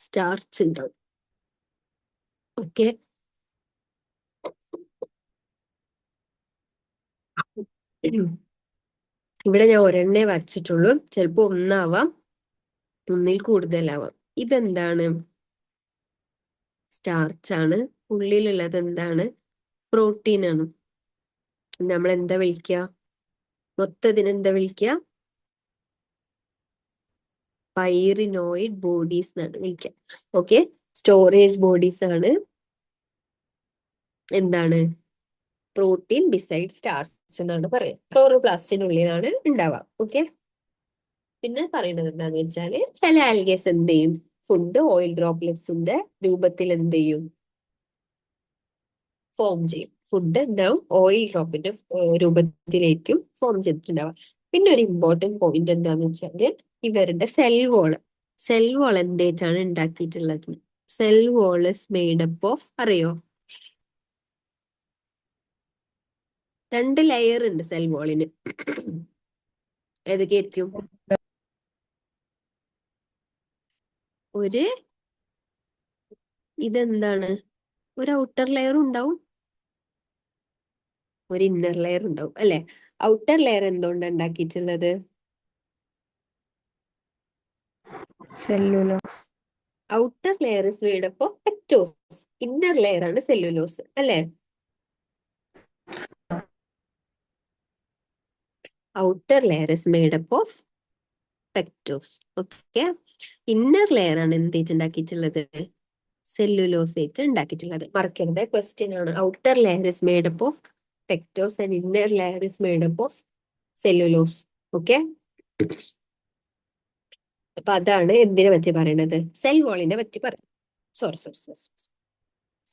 സ്റ്റാർച്ച് ഉണ്ടാവും. ഓക്കെ, ഇവിടെ ഞാൻ ഒരെണ്ണേ വരച്ചിട്ടുള്ളൂ. ചിലപ്പോ ഒന്നാവാം, ഒന്നിൽ കൂടുതലാവാം. ഇതെന്താണ്? സ്റ്റാർച്ച് ആണ്. ഉള്ളിലുള്ളത് എന്താണ്? പ്രോട്ടീൻ ആണ്. നമ്മൾ എന്താ വിളിക്കുക? മൊത്തത്തിന് എന്താ വിളിക്കുക? പൈറിനോയിഡ് ബോഡീസ് എന്നാണ് വിളിക്കുക. ഓക്കെ, സ്റ്റോറേജ് ബോഡീസ് ആണ്. എന്താണ്? പ്രോട്ടീൻ ബിസൈഡ് സ്റ്റാർച്ച് എന്നാണ് പറയുക. ക്ലോറോപ്ലാസ്റ്റിനുള്ളിലാണ് ഉണ്ടാവുക. ഓക്കെ, പിന്നെ പറയുന്നത് എന്താന്ന് വെച്ചാല് ചില ആൽഗേസ് എന്ത് ചെയ്യും? ഫുഡ് ഓയിൽ ഡ്രോപ്ലെറ്റ്സിന്റെ രൂപത്തിൽ എന്ത് ചെയ്യും? ഫോം ചെയ്യും. ഫുഡ് എന്താവും? ഓയിൽ ഡ്രോപ്പിന്റെ രൂപത്തിലേക്കും ഫോം ചെയ്തിട്ടുണ്ടാവുക. പിന്നെ ഒരു ഇമ്പോർട്ടന്റ് പോയിന്റ് എന്താന്ന് വെച്ചാല് ഇവരുടെ സെൽ വോൾ എന്തായിട്ടാണ് ഉണ്ടാക്കിയിട്ടുള്ളത്? Cell wall is made up of, അറിയോ? 2 ലെയർ ഉണ്ട് സെൽ വോളിന്. ഏതൊക്കെയായിരിക്കും? ഒരു ഇതെന്താണ്? ഒരു ഔട്ടർ ലെയർ ഉണ്ടാവും, ഒരു ഇന്നർ ലെയർ ഉണ്ടാവും അല്ലെ? ഔട്ടർ ലെയർ എന്തുകൊണ്ട് ഉണ്ടാക്കിയിട്ടുള്ളത്? Cellulose. Outer layer is made up of പെക്ടോസ്, inner layer ആണ് സെല്ലുലോസ് അല്ലെ? Outer layer is made up of പെക്ടോസ്. Okay, inner layer ആണ് എന്ത് ഉണ്ടാക്കിയിട്ടുള്ളത്? സെല്ലുലോസ് വെച്ച് ഉണ്ടാക്കിയിട്ടുള്ളത്. മറക്കരുത്, ക്വസ്റ്റ്യൻ ആണ്. Outer layer is made up of pectose and inner layer is made up of cellulose. Okay, അപ്പൊ അതാണ് എന്തിനെ പറ്റി പറയണത്? സെൽ വാളിനെ പറ്റി പറയും. സോറി സോറി സോറി,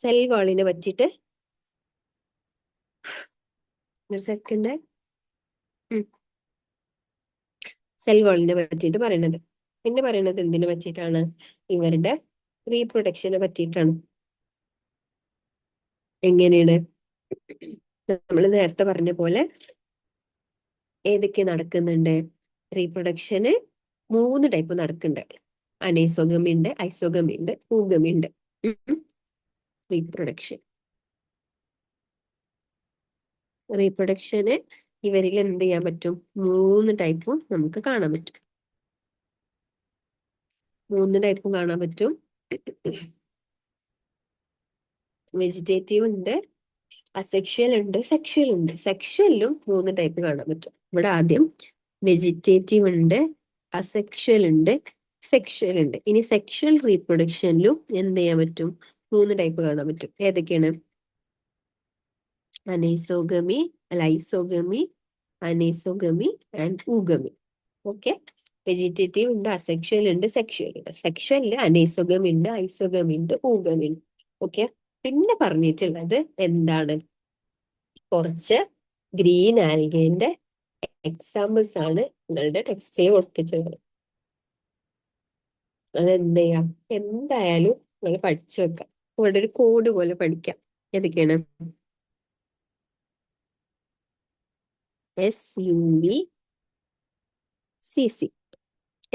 സെൽ വാളിനെ പറ്റിയിട്ട് ഒരു സെക്കൻഡ്. സെൽ വാളിനെ പറ്റിയിട്ട് പറയണത്. പിന്നെ പറയണത് എന്തിനെ പറ്റിയിട്ടാണ്? ഇവരുടെ റീപ്രൊഡക്ഷനെ പറ്റിയിട്ടാണ്. എങ്ങനെയാണ്? നമ്മൾ നേരത്തെ പറഞ്ഞ പോലെ ഏതൊക്കെ നടക്കുന്നുണ്ട്? റീപ്രൊഡക്ഷന് 3 ടൈപ്പ് നടക്കുന്നുണ്ട്. അനൈസോഗമി ഉണ്ട്, ഐസോഗമി ഉണ്ട്, ഊഗമി ഉണ്ട്. റീപ്രൊഡക്ഷന് ഇവരിൽ എന്ത് ചെയ്യാൻ പറ്റും? 3 ടൈപ്പും നമുക്ക് കാണാൻ പറ്റും. 3 ടൈപ്പും കാണാൻ പറ്റും. വെജിറ്റേറ്റീവ് ഉണ്ട്, അസെക്ഷൽ ഉണ്ട്, സെക്ഷൽ ഉണ്ട്. സെക്ഷലിലും 3 ടൈപ്പ് കാണാൻ പറ്റും. ഇവിടെ ആദ്യം വെജിറ്റേറ്റീവ് ഉണ്ട്, അസെക്ഷൽ ഉണ്ട്, സെക്ഷൽ ഉണ്ട്. ഇനി സെക്ഷൽ റീപ്രൊഡക്ഷനിലും എന്ത് ചെയ്യാൻ പറ്റും? 3 ടൈപ്പ് കാണാൻ പറ്റും. ഏതൊക്കെയാണ്? അനൈസോഗമി, ലൈസോഗമി, അനൈസോഗമി ആൻഡ് ഊഗമി. ഓക്കെ, വെജിറ്റേറ്റീവ് ഉണ്ട്, അസെക്ഷൽ ഉണ്ട്, സെക്ഷൽ ഉണ്ട്. സെക്ഷലില് അനൈസോഗമി ഉണ്ട്, ഐസോഗമി ഉണ്ട്, ഊഗമി ഉണ്ട്. ഓക്കെ, പിന്നെ പറഞ്ഞിട്ടുള്ളത് എന്താണ്? കുറച്ച് ഗ്രീൻ ആൽഗേന്റെ എക്സാമ്പിൾസ് ആണ് നിങ്ങളുടെ ടെക്സ്റ്റിൽ കൊടുത്തിട്ടുള്ളത്. അതെന്ത് ചെയ്യാം? എന്തായാലും നിങ്ങൾ പഠിച്ചു വെക്കാം. ഇവിടെ ഒരു കോഡ് പോലെ പഠിക്കാം. ഏതൊക്കെയാണ്? SUVCC.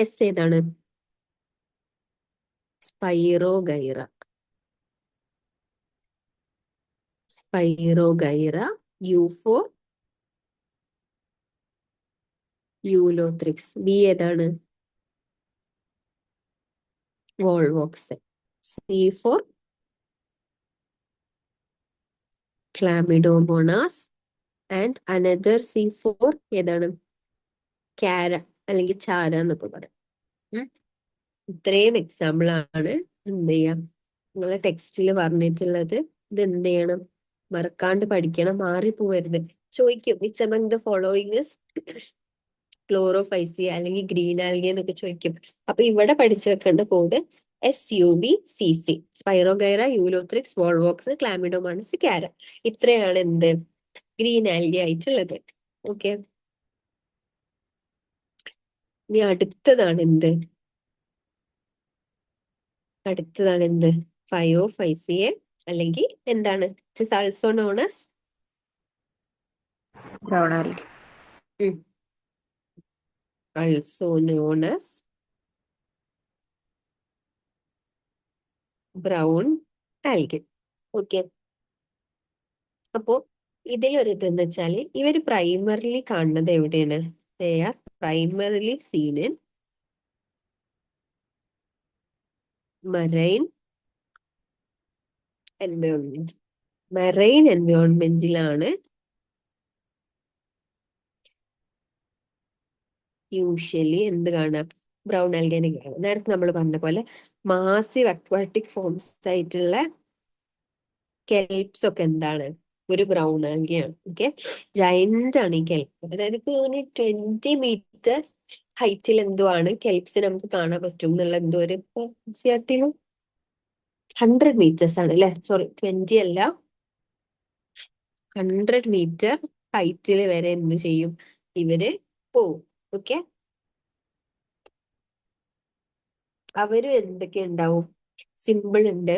എസ് ഏതാണ്? Spirogyra. Spirogyra. U for Ulothrix. B ഏതാണ്? വോൾവോക്സെ. C for Chlamydomonas and another C for ഏതാണ്? കാര അല്ലെങ്കിൽ ചാര എന്നൊക്കെ പറയാം. ഇത്രയും എക്സാമ്പിൾ ആണ് എന്ത് ചെയ്യാം നിങ്ങളെ ടെക്സ്റ്റിൽ പറഞ്ഞിട്ടുള്ളത്. ഇത് എന്ത് ചെയ്യണം? മറക്കാണ്ട് പഠിക്കണം, മാറിപ്പോവരുത്. ചോദിക്കും which among the following is Chlorophyceae അല്ലെങ്കിൽ ഗ്രീൻ ആൽഗെ എന്നൊക്കെ ചോദിക്കും. അപ്പൊ ഇവിടെ പഠിച്ചു വെക്കേണ്ട code SUVCC. Spirogyra, Ulothrix, Volvox, Chlamydomonas, Chara. ഇത്രയാണ് എന്ത് ഗ്രീൻ ആൽഗെ ആയിട്ടുള്ളത്. ഓക്കെ, ഇനി അടുത്തതാണ് എന്ത്? ഫയോഫൈസിയെ അല്ലെങ്കിൽ എന്താണ്? It is also known as brown algae. also known as brown algae. Okay, അപ്പോ ഇതിലൊരു ഇതെന്ന് വെച്ചാല് ഇവര് പ്രൈമറിലി കാണുന്നത് എവിടെയാണ്? They are primarily seen in marine environment. Marine എൻവയോൺമെന്റിലാണ് യൂഷ്വലി എന്ത് കാണാം? ബ്രൗൺ ആൽഗേനെ കാണാം. നേരത്തെ നമ്മൾ പറഞ്ഞ പോലെ മാസീവ് അക്വാറ്റിക് ഫോംസ് ആയിട്ടുള്ള കെൽപ്സ് ഒക്കെ എന്താണ്? ഒരു ബ്രൗൺ ആൽഗയാണ്. ഓക്കെ, ജയന്റ് ആണ് ഈ കെൽപ്പ്. അതായത് 20 മീറ്റർ ഹൈറ്റിൽ എന്തോ ആണ് കെൽപ്സ് നമുക്ക് കാണാൻ പറ്റും എന്നുള്ള എന്തോ ഒരു 100 മീറ്റേഴ്സ് ആണ് അല്ലെ? സോറി, 20 അല്ല, 100 മീറ്റർ ഹൈറ്റിൽ വരെ എന്ത് ചെയ്യും? ഇവര് പോവും. ഓക്കെ, അവര് എന്തൊക്കെ ഉണ്ടാവും? സിമ്പിൾ ഉണ്ട്,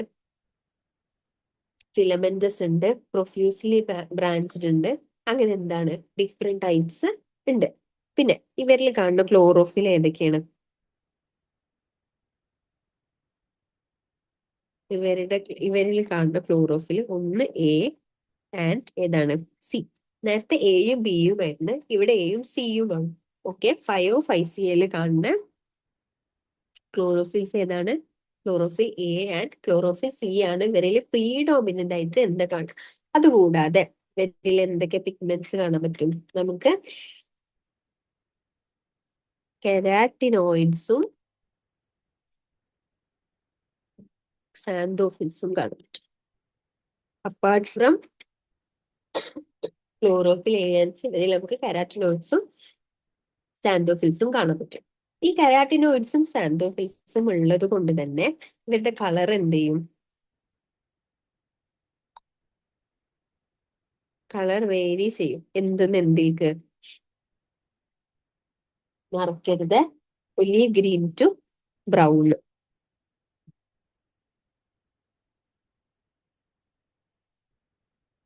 ഫിലമെന്റസ് ഉണ്ട്, പ്രൊഫ്യൂസ്ലി ബ്രാഞ്ച്ഡ് ഉണ്ട്. അങ്ങനെ എന്താണ് ഡിഫറെന്റ് ടൈപ്സ് ഉണ്ട്. പിന്നെ ഇവരിൽ കാണുന്ന ക്ലോറോഫിൽ ഏതൊക്കെയാണ്? ഇവരിൽ കാണുന്ന ക്ലോറോഫിൽ ഒന്ന് എ ആൻഡ് ഏതാണ് സി. നേരത്തെ എയും ബിയും ആയിരുന്നു, ഇവിടെ എയും സിയും ആണ്. ഓക്കെ, 5O5Cl കാണുന്ന ക്ലോറോഫിൽസ് ഏതാണ്? Chlorophyll A and chlorophyll C ആണ് ഇവരിൽ പ്രീഡോമിനന്റ് ആയിട്ട് എന്താ കാണുക. അതുകൂടാതെ ഇവരിൽ എന്തൊക്കെ പിഗ്മെന്റ്സ് കാണാൻ പറ്റും നമുക്ക്? കെരാറ്റിനോയിഡ്സും സാന്തോഫിൽസും കാണാൻ പറ്റും. Apart from chlorophyll A and C, ഇവരിൽ നമുക്ക് കെരാറ്റിനോയിഡ്സും സാന്തോഫിൽസും കാണാൻ പറ്റും. ഈ കെരാറ്റിനോയിഡ്സും സാന്തോഫിൽസും ഉള്ളത് കൊണ്ട് തന്നെ ഇവരുടെ കളർ എന്ത് ചെയ്യും? കളർ വേരി ചെയ്യും. എന്തെന്ന് എന്തിലേക്ക്? മറക്കരുത്, olive green to brown.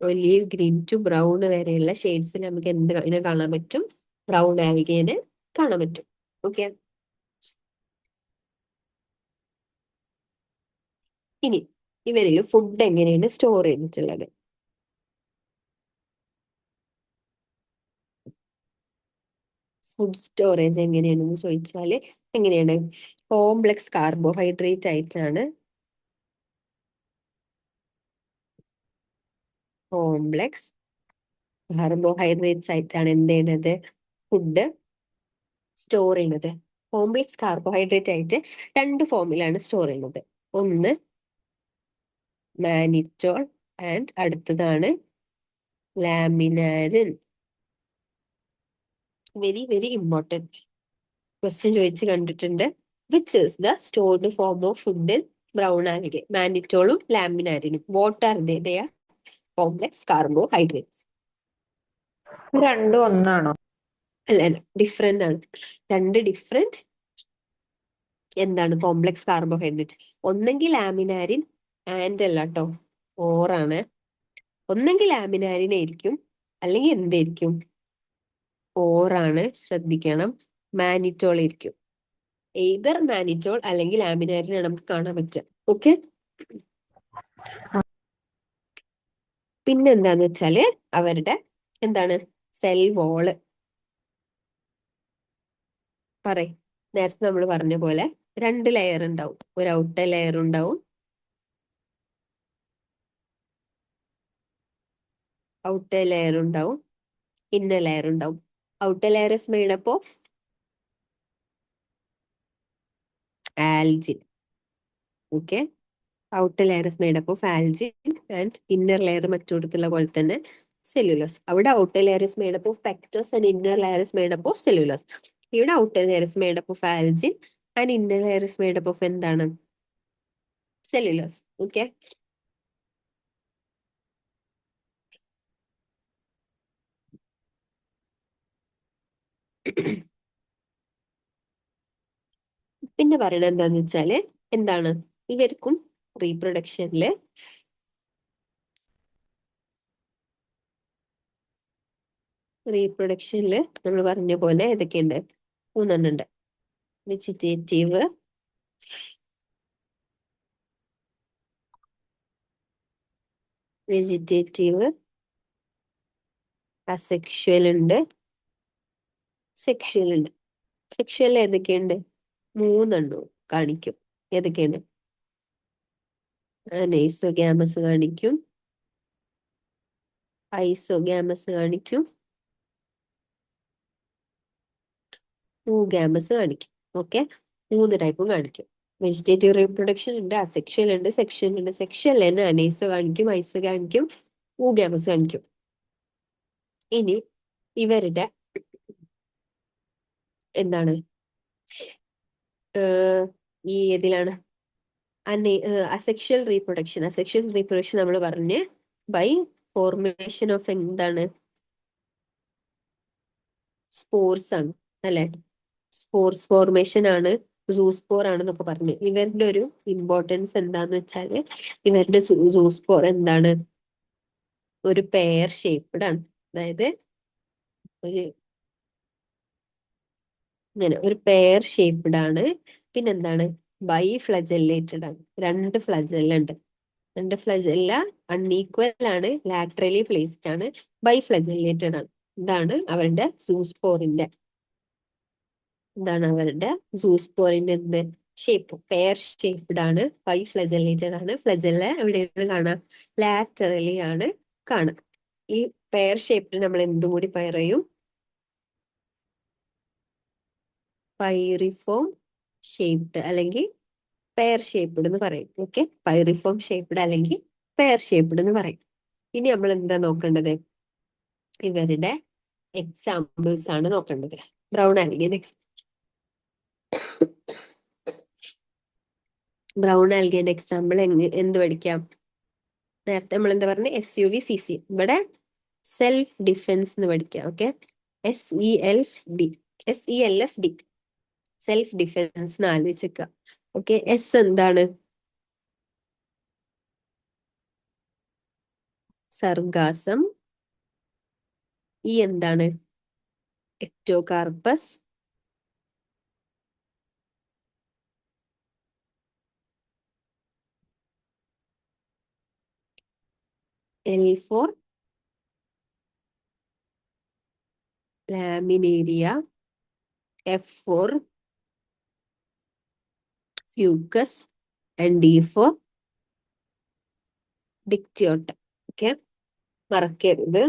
Olive green to brown വരെയുള്ള ഷെയ്ഡ്സിൽ നമുക്ക് ഇതിനെ കാണാൻ പറ്റും? ബ്രൗൺ ആൽഗേനെ കാണാൻ പറ്റും. ഓക്കെ, ഇനി ഇവരിൽ ഫുഡ് എങ്ങനെയാണ് സ്റ്റോർ ചെയ്തിട്ടുള്ളത്? ഫുഡ് സ്റ്റോറേജ് എങ്ങനെയാണെന്ന് ചോദിച്ചാൽ എങ്ങനെയാണ്? കോംപ്ലക്സ് കാർബോഹൈഡ്രേറ്റ് ആയിട്ടാണ്. കോംപ്ലക്സ് കാർബോഹൈഡ്രേറ്റ്സ് ആയിട്ടാണ് എന്ത് ചെയ്യുന്നത്? ഫുഡ് സ്റ്റോർ ചെയ്യുന്നത്. കോംപ്ലക്സ് കാർബോഹൈഡ്രേറ്റ് ആയിട്ട് രണ്ട് ഫോമിലാണ് സ്റ്റോർ ചെയ്യുന്നത്. ഒന്ന് മാനിറ്റോൾ ആൻഡ് അടുത്തതാണ് laminarin. Very very important question ചോദിച്ച് കണ്ടിട്ടുണ്ട്. Which is the stored form of food in brown algae? മാനിറ്റോളും ലാമിനാരിനും. What are they are complex carbohydrates. രണ്ടും ഒന്നാണോ? അല്ല അല്ല, ഡിഫറെന്റ് ആണ്. രണ്ട് ഡിഫറെന്റ് എന്താണ് കോംപ്ലക്സ് കാർബോഹൈഡ്രേറ്റ്. ഒന്നെങ്കിൽ ലാമിനാരിൻ ആൻഡ് അല്ല കേട്ടോ, ഓറാണ്. ഒന്നെങ്കിൽ ലാമിനാരിൻ ആയിരിക്കും, അല്ലെങ്കിൽ എന്തായിരിക്കും? ഓറാണ്. ശ്രദ്ധിക്കണം, മാനിറ്റോൾ ആയിരിക്കും. എയ്തർ മാനിറ്റോൾ അല്ലെങ്കിൽ ലാമിനാരിനാണ് നമുക്ക് കാണാൻ പറ്റുക. ഓക്കെ, പിന്നെന്താന്ന് വെച്ചാല് അവരുടെ എന്താണ് സെൽ വോള് പറയും. നേരത്തെ നമ്മൾ പറഞ്ഞ പോലെ രണ്ട് ലെയർ ഉണ്ടാവും. ഒരു ഔട്ടർ ലെയർ ഉണ്ടാവും, ഔട്ടർ ലെയർ ഉണ്ടാവും, ഇന്നർ ലെയർ ഉണ്ടാവും. Outer layer is made up of algin. Okay, outer layer is made up of algin and inner layer മറ്റൊടത്തുള്ള പോലെ തന്നെ സെല്ലുലോസ്. അവിടെ outer layer is made up of pectose and inner layer is made up of cellulose. ഇവിടെ outer layer is made up of algin and inner layer is made up of എന്താണ്? സെല്ലുലോസ്. ഓക്കെ, പിന്നെ പറയണത് എന്താന്ന് വെച്ചാല് എന്താണ് ഇവർക്കും റീപ്രൊഡക്ഷനില് നമ്മൾ പറഞ്ഞ പോലെ ഏതൊക്കെയുണ്ട്? മൂന്നെണ്ണം ഉണ്ട്. വെജിറ്റേറ്റീവ്, അസെക്ഷുവൽ ഉണ്ട്, സെക്ഷുവൽ ഉണ്ട്. സെക്ഷുവൽ ഏതൊക്കെയുണ്ട്? മൂന്നെണ്ണം കാണിക്കും. ഏതൊക്കെയാണ്? അനൈസോഗ്യാമസ് കാണിക്കും, ഐസോഗ്യാമസ് കാണിക്കും, ഊഗ്യാമസ് കാണിക്കും. ഓക്കെ, മൂന്ന് ടൈപ്പും കാണിക്കും. വെജിറ്റേറ്റീവ് റീപ്രൊഡക്ഷൻ ഉണ്ട്, അസെക്ഷുവൽ ഉണ്ട്, സെക്ഷുവൽ ഉണ്ട്. സെക്ഷുവൽ തന്നെ അനൈസോ കാണിക്കും, ഐസോ കാണിക്കും, ഊഗ്യാമസ് കാണിക്കും. ഇനി ഇവരുടെ എന്താണ് ഈ ഇതിലാണ് അസെക്ഷുവൽ റീപ്രൊഡക്ഷൻ നമ്മൾ പറഞ്ഞ് ബൈ ഫോർമേഷൻ ഓഫ് എന്താണ്? സ്പോർസ് ആണ് അല്ലെ? സ്പോർസ് ഫോർമേഷൻ ആണ്, സൂസ്പോർ ആണെന്നൊക്കെ പറഞ്ഞു. ഇവരുടെ ഒരു ഇമ്പോർട്ടൻസ് എന്താന്ന് വെച്ചാല് ഇവരുടെ സൂസ്പോർ എന്താണ്? ഒരു പെയർ ഷേപ്ഡ് ആണ്. അതായത് ഒരു ഇങ്ങനെ ഒരു പെയർ ഷേപ്ഡ് ആണ്. പിന്നെന്താണ്? ബൈ ഫ്ലജെല്ലേറ്റഡ് ആണ്. രണ്ട് ഫ്ലജെല്ല ഉണ്ട്. രണ്ട് ഫ്ലജെല്ല അൺഈക്വൽ ആണ്, ലാറ്ററലി പ്ലേസ്ഡ് ആണ്, ബൈ ഫ്ലജെല്ലേറ്റഡ് ആണ്. ഇതാണ് അവരുടെ സൂസ്പോറിന്റെ എന്ത് ഷേപ്പ്? പെയർ ഷേപ്ഡ് ആണ്, ബൈ ഫ്ലജെല്ലേറ്റഡ് ആണ്. ഫ്ലജെല്ല എവിടെയാണ് കാണാം? ലാറ്ററലി ആണ് കാണാം. ഈ പെയർ ഷേപ്ഡ് നമ്മൾ എന്തും കൂടി പറയും? പൈറിഫോം ഷേപ്ഡ് അല്ലെങ്കിൽ പെയർ ഷേപ്ഡ് എന്ന് പറയും. ഓക്കെ, പൈറിഫോം ഷേപ്ഡ് അല്ലെങ്കിൽ പെയർ ഷേപ്ഡ് എന്ന് പറയും. ഇനി നമ്മൾ എന്താ നോക്കേണ്ടത്? ഇവരുടെ എക്സാമ്പിൾസ് ആണ് നോക്കേണ്ടത്. ബ്രൗൺ ആൽഗെ ബ്രൗൺ ആൽഗേന്റെ എക്സാമ്പിൾ എന്ത് പഠിക്കാം? നേരത്തെ നമ്മൾ എന്താ പറഞ്ഞ? SUV/CC. ഇവിടെ സെൽഫ് ഡിഫെൻസ് എന്ന് പഠിക്കാം. ഓക്കെ, SELFD, സെൽഫ് ഡിഫെൻസ് എന്ന് ആലോചിക്കുക. ഓക്കെ, എസ് എന്താണ്? സർഗാസം. ഇ എന്താണ്? Ectocarpus. L for laminaria. F for fucus and D for dictyota. Okay, മറക്കരുത്.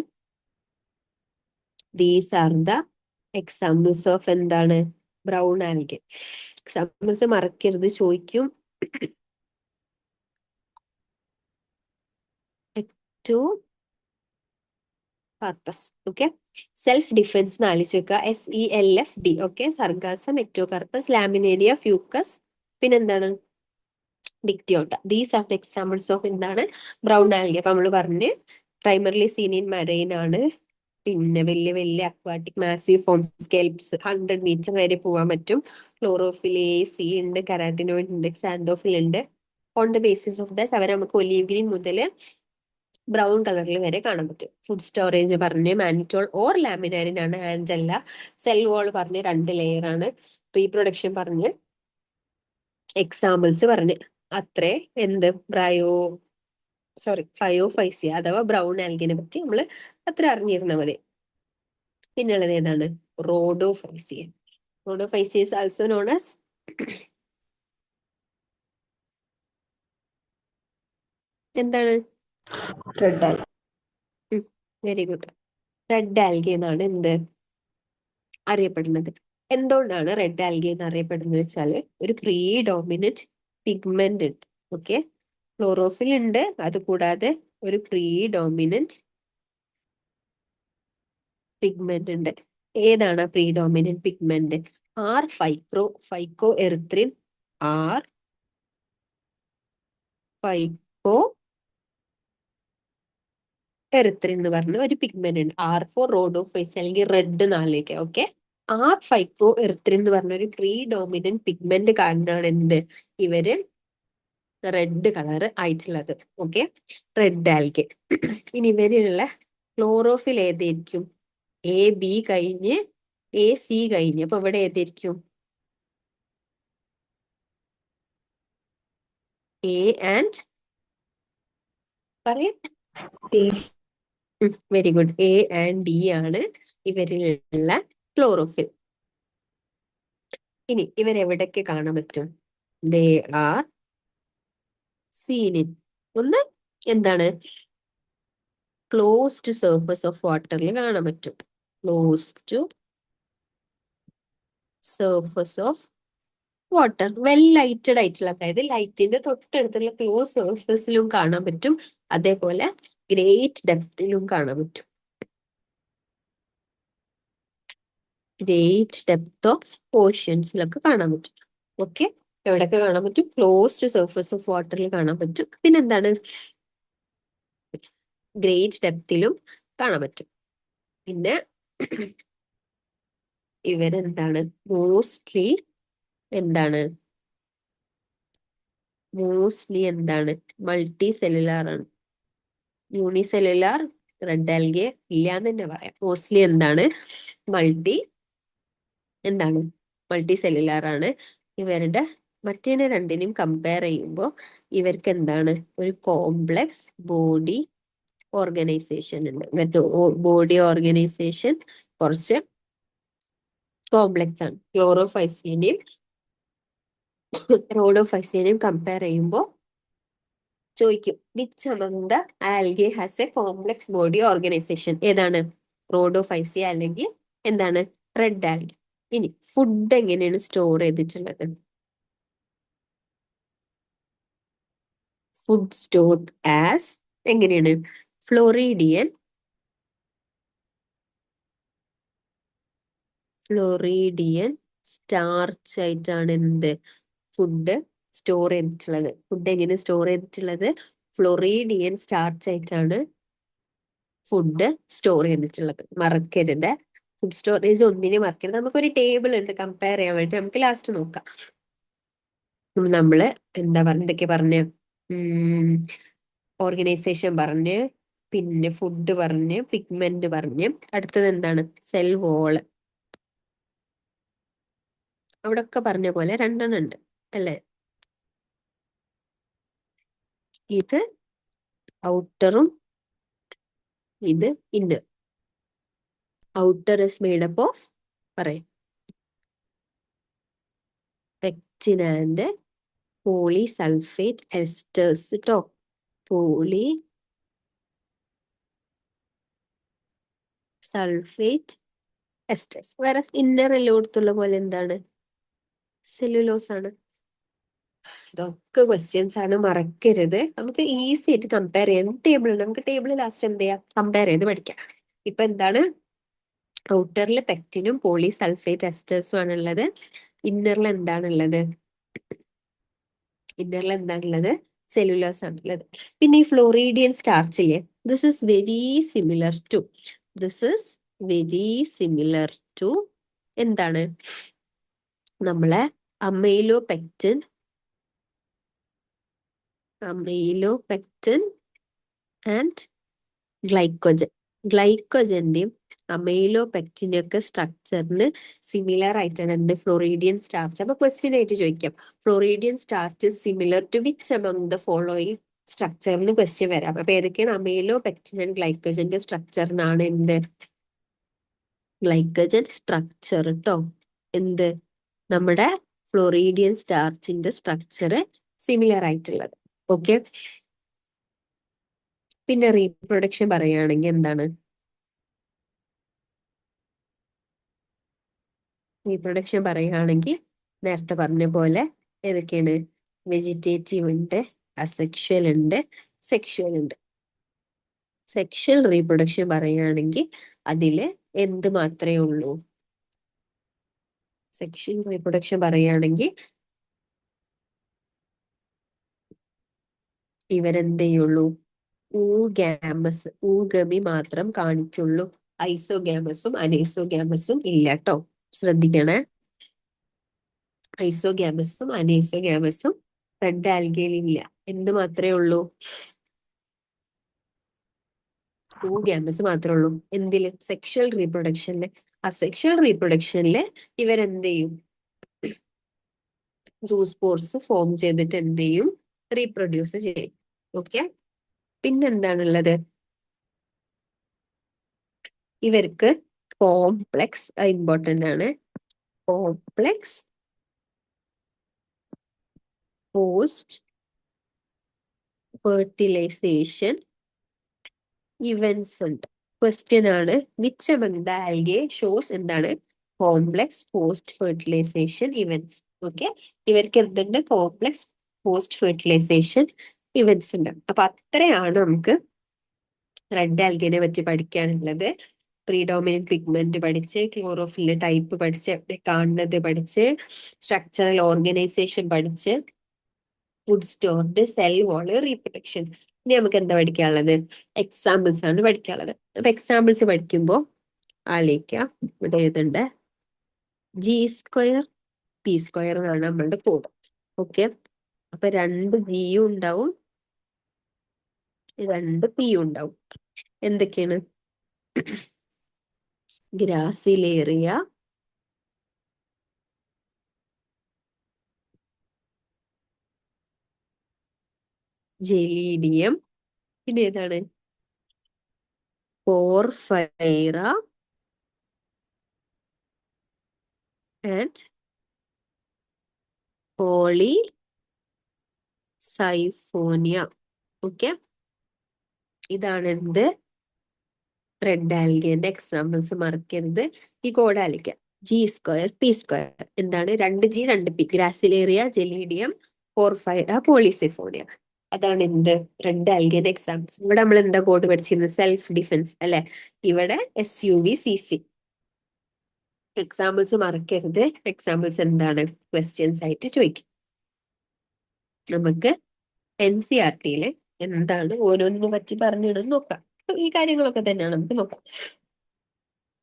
These are the examples of എന്താണ്? Brown algae. എക്സാമ്പിൾസ് മറക്കരുത്, ചോദിക്കും. Ecto purpose. Okay, self defence എന്ന് ആലോചിച്ച് വെക്കുക. SELFD. Okay, Sargassum, Ectocarpus, Laminaria, Fucus, പിന്നെന്താണ്? Dictyota. These are the examples of എന്താണ്? Brown algae. അപ്പൊ നമ്മൾ പറഞ്ഞ് പ്രൈമർലി സീൻ ഇൻ മറൈൻ ആണ്. പിന്നെ വലിയ വലിയ അക്വാട്ടിക് മാസീവ് ഫോം സ്കെൽപ്സ് 100 മീറ്റർ വരെ പോകാൻ പറ്റും. ക്ലോറോഫിൽ A, C ഉണ്ട്, കരാറ്റിനോയിഡ് ഉണ്ട്, സാന്തോഫിൽ ഉണ്ട്. On the basis of that അവർ നമുക്ക് ഒലീവ് ഗ്രീൻ മുതൽ ബ്രൗൺ കളറിൽ വരെ കാണാൻ പറ്റും. ഫുഡ് സ്റ്റോറേജ് പറഞ്ഞ് മാനിറ്റോൾ ഓർ ലാമിനാരിൻ ആണ്, ആൻഡ് അല്ല. സെൽ വാൾ പറഞ്ഞ് 2 ലെയർ ആണ്. റീപ്രൊഡക്ഷൻ പറഞ്ഞ് എക്സാമ്പിൾസ് പറഞ്ഞ് അത്രേ. എന്ത് ഫയോഫൈസിയ അഥവാ ബ്രൗൺ ആൽഗിനെ പറ്റി നമ്മൾ അത്ര അറിഞ്ഞിരുന്നാൽ മതി. പിന്നുള്ളത് ഏതാണ്? Rhodophyceae. Rhodophyceae is also known as എന്താണ്? Red alga. Very good. Red algae എന്നാണ് എന്ത് അറിയപ്പെടുന്നത്. എന്തുകൊണ്ടാണ് റെഡ് ആൽഗെ എന്ന് അറിയപ്പെടുന്നത് വെച്ചാൽ ഒരു പ്രീഡോമിനന്റ് പിഗ്മെന്റ് ഉണ്ട്. ഓക്കെ, ക്ലോറോഫിൽ ഉണ്ട്, അതുകൂടാതെ ഒരു പ്രീഡോമിനന്റ് പിഗ്മെന്റ് ഉണ്ട്. ഏതാണ് പ്രീഡോമിനന്റ് പിഗ്മെന്റ്? ഫൈക്കോ എറിത്രിൻ. ഫൈക്കോ എറിത്രിൻ എന്ന് പറഞ്ഞ ഒരു പിഗ്മെന്റ് ഉണ്ട്. R for റോഡോഫൈസ് അല്ലെങ്കിൽ റെഡ് നാലേക്ക്. ഓക്കെ, ഫൈക്കോ എറിത്രിൻ എന്ന് പറഞ്ഞ ഒരു പ്രീഡോമിനന്റ് പിഗ്മെന്റ് കാരണമാണ് എന്ത് ഇവര് റെഡ് കളർ ആയിട്ടുള്ളത്. Okay, red algae. ഇനി ഇവരുള്ള ക്ലോറോഫിൽ ഏതായിരിക്കും? AB കഴിഞ്ഞ് AC കഴിഞ്ഞ്. അപ്പൊ ഇവിടെ ഏതായിരിക്കും? A and പറയ. Very good. A and D ആണ് ഇവരിലുള്ള ക്ലോറോഫിൽ. ഇനി ഇവരെവിടൊക്കെ കാണാൻ പറ്റും? They are seen in. ഒന്ന് എന്താണ്? ക്ലോസ് ടു സർഫസ് ഓഫ് വാട്ടറിൽ കാണാൻ പറ്റും. Close to surface of water, well lighted ആയിട്ടുള്ള, അതായത് ലൈറ്റിന്റെ തൊട്ടടുത്തുള്ള ക്ലോസ് സർഫസിലും കാണാൻ പറ്റും. അതേപോലെ ഗ്രേറ്റ് ഡെപ്തിലും കാണാൻ പറ്റും. ഗ്രേറ്റ് ഡെപ്ത് ഓഫ് ഓഷ്യൻസിലൊക്കെ കാണാൻ പറ്റും. ഓക്കെ, എവിടെയൊക്കെ കാണാൻ പറ്റും? ക്ലോസ് ടു സർഫസ് ഓഫ് വാട്ടറിൽ കാണാൻ പറ്റും. പിന്നെന്താണ്? ഗ്രേറ്റ് ഡെപ്തിലും കാണാൻ പറ്റും. പിന്നെ ഇവരെന്താണ്? മോസ്റ്റ്ലി എന്താണ്? മൾട്ടി സെല്ലുലാർ ആണ്. യൂണിസെല്ലുലാർ റെഡ് ആൽഗെ ഇല്ല എന്ന് തന്നെ പറയാം. മോസ്റ്റ്ലി എന്താണ്? മൾട്ടി സെല്ലുലാർ ആണ്. ഇവരുടെ മറ്റേനെ രണ്ടിനെയും കമ്പയർ ചെയ്യുമ്പോൾ ഇവർക്ക് എന്താണ് ഒരു കോംപ്ലക്സ് ബോഡി ഓർഗനൈസേഷൻ ഉണ്ട്. ഇവരുടെ ബോഡി ഓർഗനൈസേഷൻ കുറച്ച് കോംപ്ലക്സ് ആണ്. ക്ലോറോഫൈസിനെയും റോഡോഫൈസിനെയും കമ്പയർ ചെയ്യുമ്പോൾ ചോദിക്കും which among the algae has a complex body organization. ഏതാണ്? റോഡോഫൈസിയ അല്ലെങ്കിൽ എന്താണ്? Red algae. ഇനി ഫുഡ് എങ്ങനെയാണ് സ്റ്റോർ ചെയ്തിട്ടുള്ളത്? ഫുഡ് സ്റ്റോർഡ് ആസ് എങ്ങനെയാണ്? ഫ്ലോറിഡിയൻ സ്റ്റാർച്ച് ആയിട്ടാണ് എന്ത് ഫുഡ് സ്റ്റോർ ചെയ്തിട്ടുള്ളത്. ഫുഡ് എങ്ങനെ സ്റ്റോർ ചെയ്തിട്ടുള്ളത്? ഫ്ലോറിഡിയൻ സ്റ്റാർച്ച് ആയിട്ടാണ് ഫുഡ് സ്റ്റോർ ചെയ്തിട്ടുള്ളത്. മറക്കരുത്, ഫുഡ് സ്റ്റോറേജ് ഒന്നിനെ മറക്കരുത്. നമുക്കൊരു ടേബിൾ ഉണ്ട് കമ്പയർ ചെയ്യാൻ വേണ്ടി, നമുക്ക് ലാസ്റ്റ് നോക്കാം. നമ്മള് എന്താ പറഞ്ഞ എന്തൊക്കെ പറഞ്ഞ് ഓർഗനൈസേഷൻ പറഞ്ഞ്, പിന്നെ ഫുഡ് പറഞ്ഞ്, പിഗ്മെന്റ് പറഞ്ഞ്, അടുത്തത് എന്താണ്? Cell wall. അവിടെ ഒക്കെ പറഞ്ഞ പോലെ രണ്ടെണ്ണം ഉണ്ട് അല്ലേ? ഇത് ഔട്ടറും ഇത് inner. Outer is made up of പറയും പെക്റ്റിൻ ആൻഡ് പോളിസൾഫേറ്റ് എസ്റ്റേഴ്സ് കേട്ടോ. പോളിസൾഫേറ്റ് എസ്റ്റേഴ്സ്. വേറെ ഇന്നർ എല്ലായിടത്തുള്ള പോലെ എന്താണ്? സെല്ലുലോസ് ആണ്. ഇതൊക്കെ ക്വസ്റ്റ്യൻസ് ആണ്, മറക്കരുത്. നമുക്ക് ഈസി ആയിട്ട് കമ്പയർ ചെയ്യാൻ ടേബിൾ ഉണ്ട്. നമുക്ക് ടേബിൾ ലാസ്റ്റ് എന്ത് ചെയ്യാം? കമ്പയർ ചെയ്ത് പഠിക്കാം. ഇപ്പൊ എന്താണ്? ഔട്ടറിൽ പെക്റ്റിനും പോളിസൾഫേറ്റ് എസ്റ്റേഴ്സും ആണുള്ളത്. ഇന്നറിൽ എന്താണുള്ളത്? സെല്ലുലോസ് ആണുള്ളത്. പിന്നെ ഈ ഫ്ലോറിഡിയൻ സ്റ്റാർച്ച് ഇല്ലേ, this is very similar to എന്താണ്? നമ്മളെ അമൈലോപെക്റ്റിൻ ആൻഡ് ഗ്ലൈക്കോജന്റെയും അമൈലോപെക്റ്റിന്റെ ഒക്കെ സ്ട്രക്ചറിന് സിമിലർ ആയിട്ടാണ് എന്ത്? Floridean starch. അപ്പൊ ക്വസ്റ്റ്യൻ ആയിട്ട് ചോദിക്കാം, floridean starch similar to which among the following സ്ട്രക്ചറിന് ക്വസ്റ്റ്യൻ വരാം. അപ്പൊ ഏതൊക്കെയാണ്? അമൈലോപെക്റ്റിൻ ആൻഡ് ഗ്ലൈക്കോജന്റെ സ്ട്രക്ചറിനാണ് എന്ത്? ഗ്ലൈക്കോജൻ സ്ട്രക്ചർ കേട്ടോ. എന്ത്? നമ്മുടെ ഫ്ലോറിഡിയൻ സ്റ്റാർച്ചിന്റെ സ്ട്രക്ചർ സിമിലർ ആയിട്ടുള്ളത്. ഓക്കെ. പിന്നെ റീപ്രൊഡക്ഷൻ പറയുകയാണെങ്കിൽ എന്താണ്? റീപ്രൊഡക്ഷൻ പറയുകയാണെങ്കിൽ നേരത്തെ പറഞ്ഞ പോലെ ഏതൊക്കെയാണ്? വെജിറ്റേറ്റീവ് ഉണ്ട്, അസെക്ഷൽ ഉണ്ട്, സെക്ഷൽ ഉണ്ട്. സെക്ഷൽ റീപ്രൊഡക്ഷൻ പറയുകയാണെങ്കിൽ അതില് എന്ത് മാത്രമേ ഉള്ളൂ? സെക്ഷൽ റീപ്രൊഡക്ഷൻ പറയുകയാണെങ്കിൽ ഇവരെന്ത് ചെയ്യുള്ളൂ? ഊഗമി മാത്രം കാണിക്കുള്ളൂ. ഐസോഗ്യാമസും അനൈസോഗ്യാമസും ഇല്ല കേട്ടോ. ശ്രദ്ധിക്കണേ. ഐസോഗ്യാമസും അനൈസോഗ്യാമസും റെഡ് ആൽഗയിൽ ഇല്ല. എന്ത് മാത്രമേ ഉള്ളൂ? ഗ്യാമസ് മാത്രമേ ഉള്ളൂ. എന്തില്? സെക്ഷൽ റീപ്രൊഡക്ഷനില്. അസെക്ഷൽ റീപ്രൊഡക്ഷനില് ഇവരെന്ത് ചെയ്യും? സൂസ്പോർസ് ഫോം ചെയ്തിട്ട് എന്ത് ചെയ്യും? റീപ്രൊഡ്യൂസ് ചെയ്യും. ഓക്കെ. പിന്നെന്താണുള്ളത്? ഇവർക്ക് കോംപ്ലക്സ് ഇമ്പോർട്ടന്റ് ആണ്. കോംപ്ലക്സ് പോസ്റ്റ് ഫെർട്ടിലൈസേഷൻ ഇവന്റ്സ് ഉണ്ട്. ക്വസ്റ്റ്യൻ ആണ് which among the algae shows എന്താണ്? Complex post fertilization events. Okay. ഇവർക്ക് എന്തുണ്ട്? കോംപ്ലക്സ് പോസ്റ്റ് ഫെർട്ടിലൈസേഷൻ ഇവന്റ്സ് ഉണ്ട്. അപ്പൊ അത്രയാണ് നമുക്ക് റെഡ് ആൽഗിനെ പറ്റി പഠിക്കാനുള്ളത്. പ്രീഡോമിനന്റ് പിഗ്മെന്റ് പഠിച്ച്, ക്ലോറോഫിൽ ടൈപ്പ് പഠിച്ച്, എവിടെ കാണുന്നത് പഠിച്ച്, സ്ട്രക്ചറൽ ഓർഗനൈസേഷൻ പഠിച്ച്, food stored, cell wall, reproduction. ഇനി നമുക്ക് എന്താ പഠിക്കാനുള്ളത്? എക്സാമ്പിൾസ് ആണ് പഠിക്കാനുള്ളത്. അപ്പൊ എക്സാമ്പിൾസ് പഠിക്കുമ്പോൾ ആലോചിക്കുക, ഇവിടെ എഴുതണ്ട് G² P² എന്നാണ് നമ്മളുടെ കോഡ്. ഓക്കെ. അപ്പൊ 2 Gയും ഉണ്ടാവും, 2 Pയും ഉണ്ടാവും. എന്തൊക്കെയാണ്? ഗ്രാസിലേറിയ, ജെലീഡിയം, പിന്നെ ഏതാണ് പോർഫൈറ ആൻഡ് പോളിസൈഫോനിയ. ഓക്കെ, ഇതാണ് എന്ത് റെഡ് ആൽഗേന്റെ എക്സാമ്പിൾസ്. മറക്കരുത് ഈ കോഡ് ആലിക്ക. G²P². എന്താണ് 2G 2P? Gracilaria, Gelidium, Porphyra, പോളിസൈഫോണിയ. അതാണ് എന്ത് റെഡ് ആൽഗേന്റെ എക്സാമ്പിൾസ്. ഇവിടെ നമ്മൾ എന്താ കോഡ് പഠിച്ചിരുന്നത്? സെൽഫ് ഡിഫെൻസ് അല്ലെ. ഇവിടെ SUVCC. എക്സാമ്പിൾസ് മറക്കരുത്. എക്സാമ്പിൾസ് എന്താണ് ക്വസ്റ്റ്യൻസ് ആയിട്ട് ചോദിക്കും. നമുക്ക് NCERT-യില് എന്താണ് ഓരോന്നിനെ പറ്റി പറഞ്ഞിടും നോക്കാം. ഈ കാര്യങ്ങളൊക്കെ തന്നെയാണ് നമുക്ക് നോക്കാം.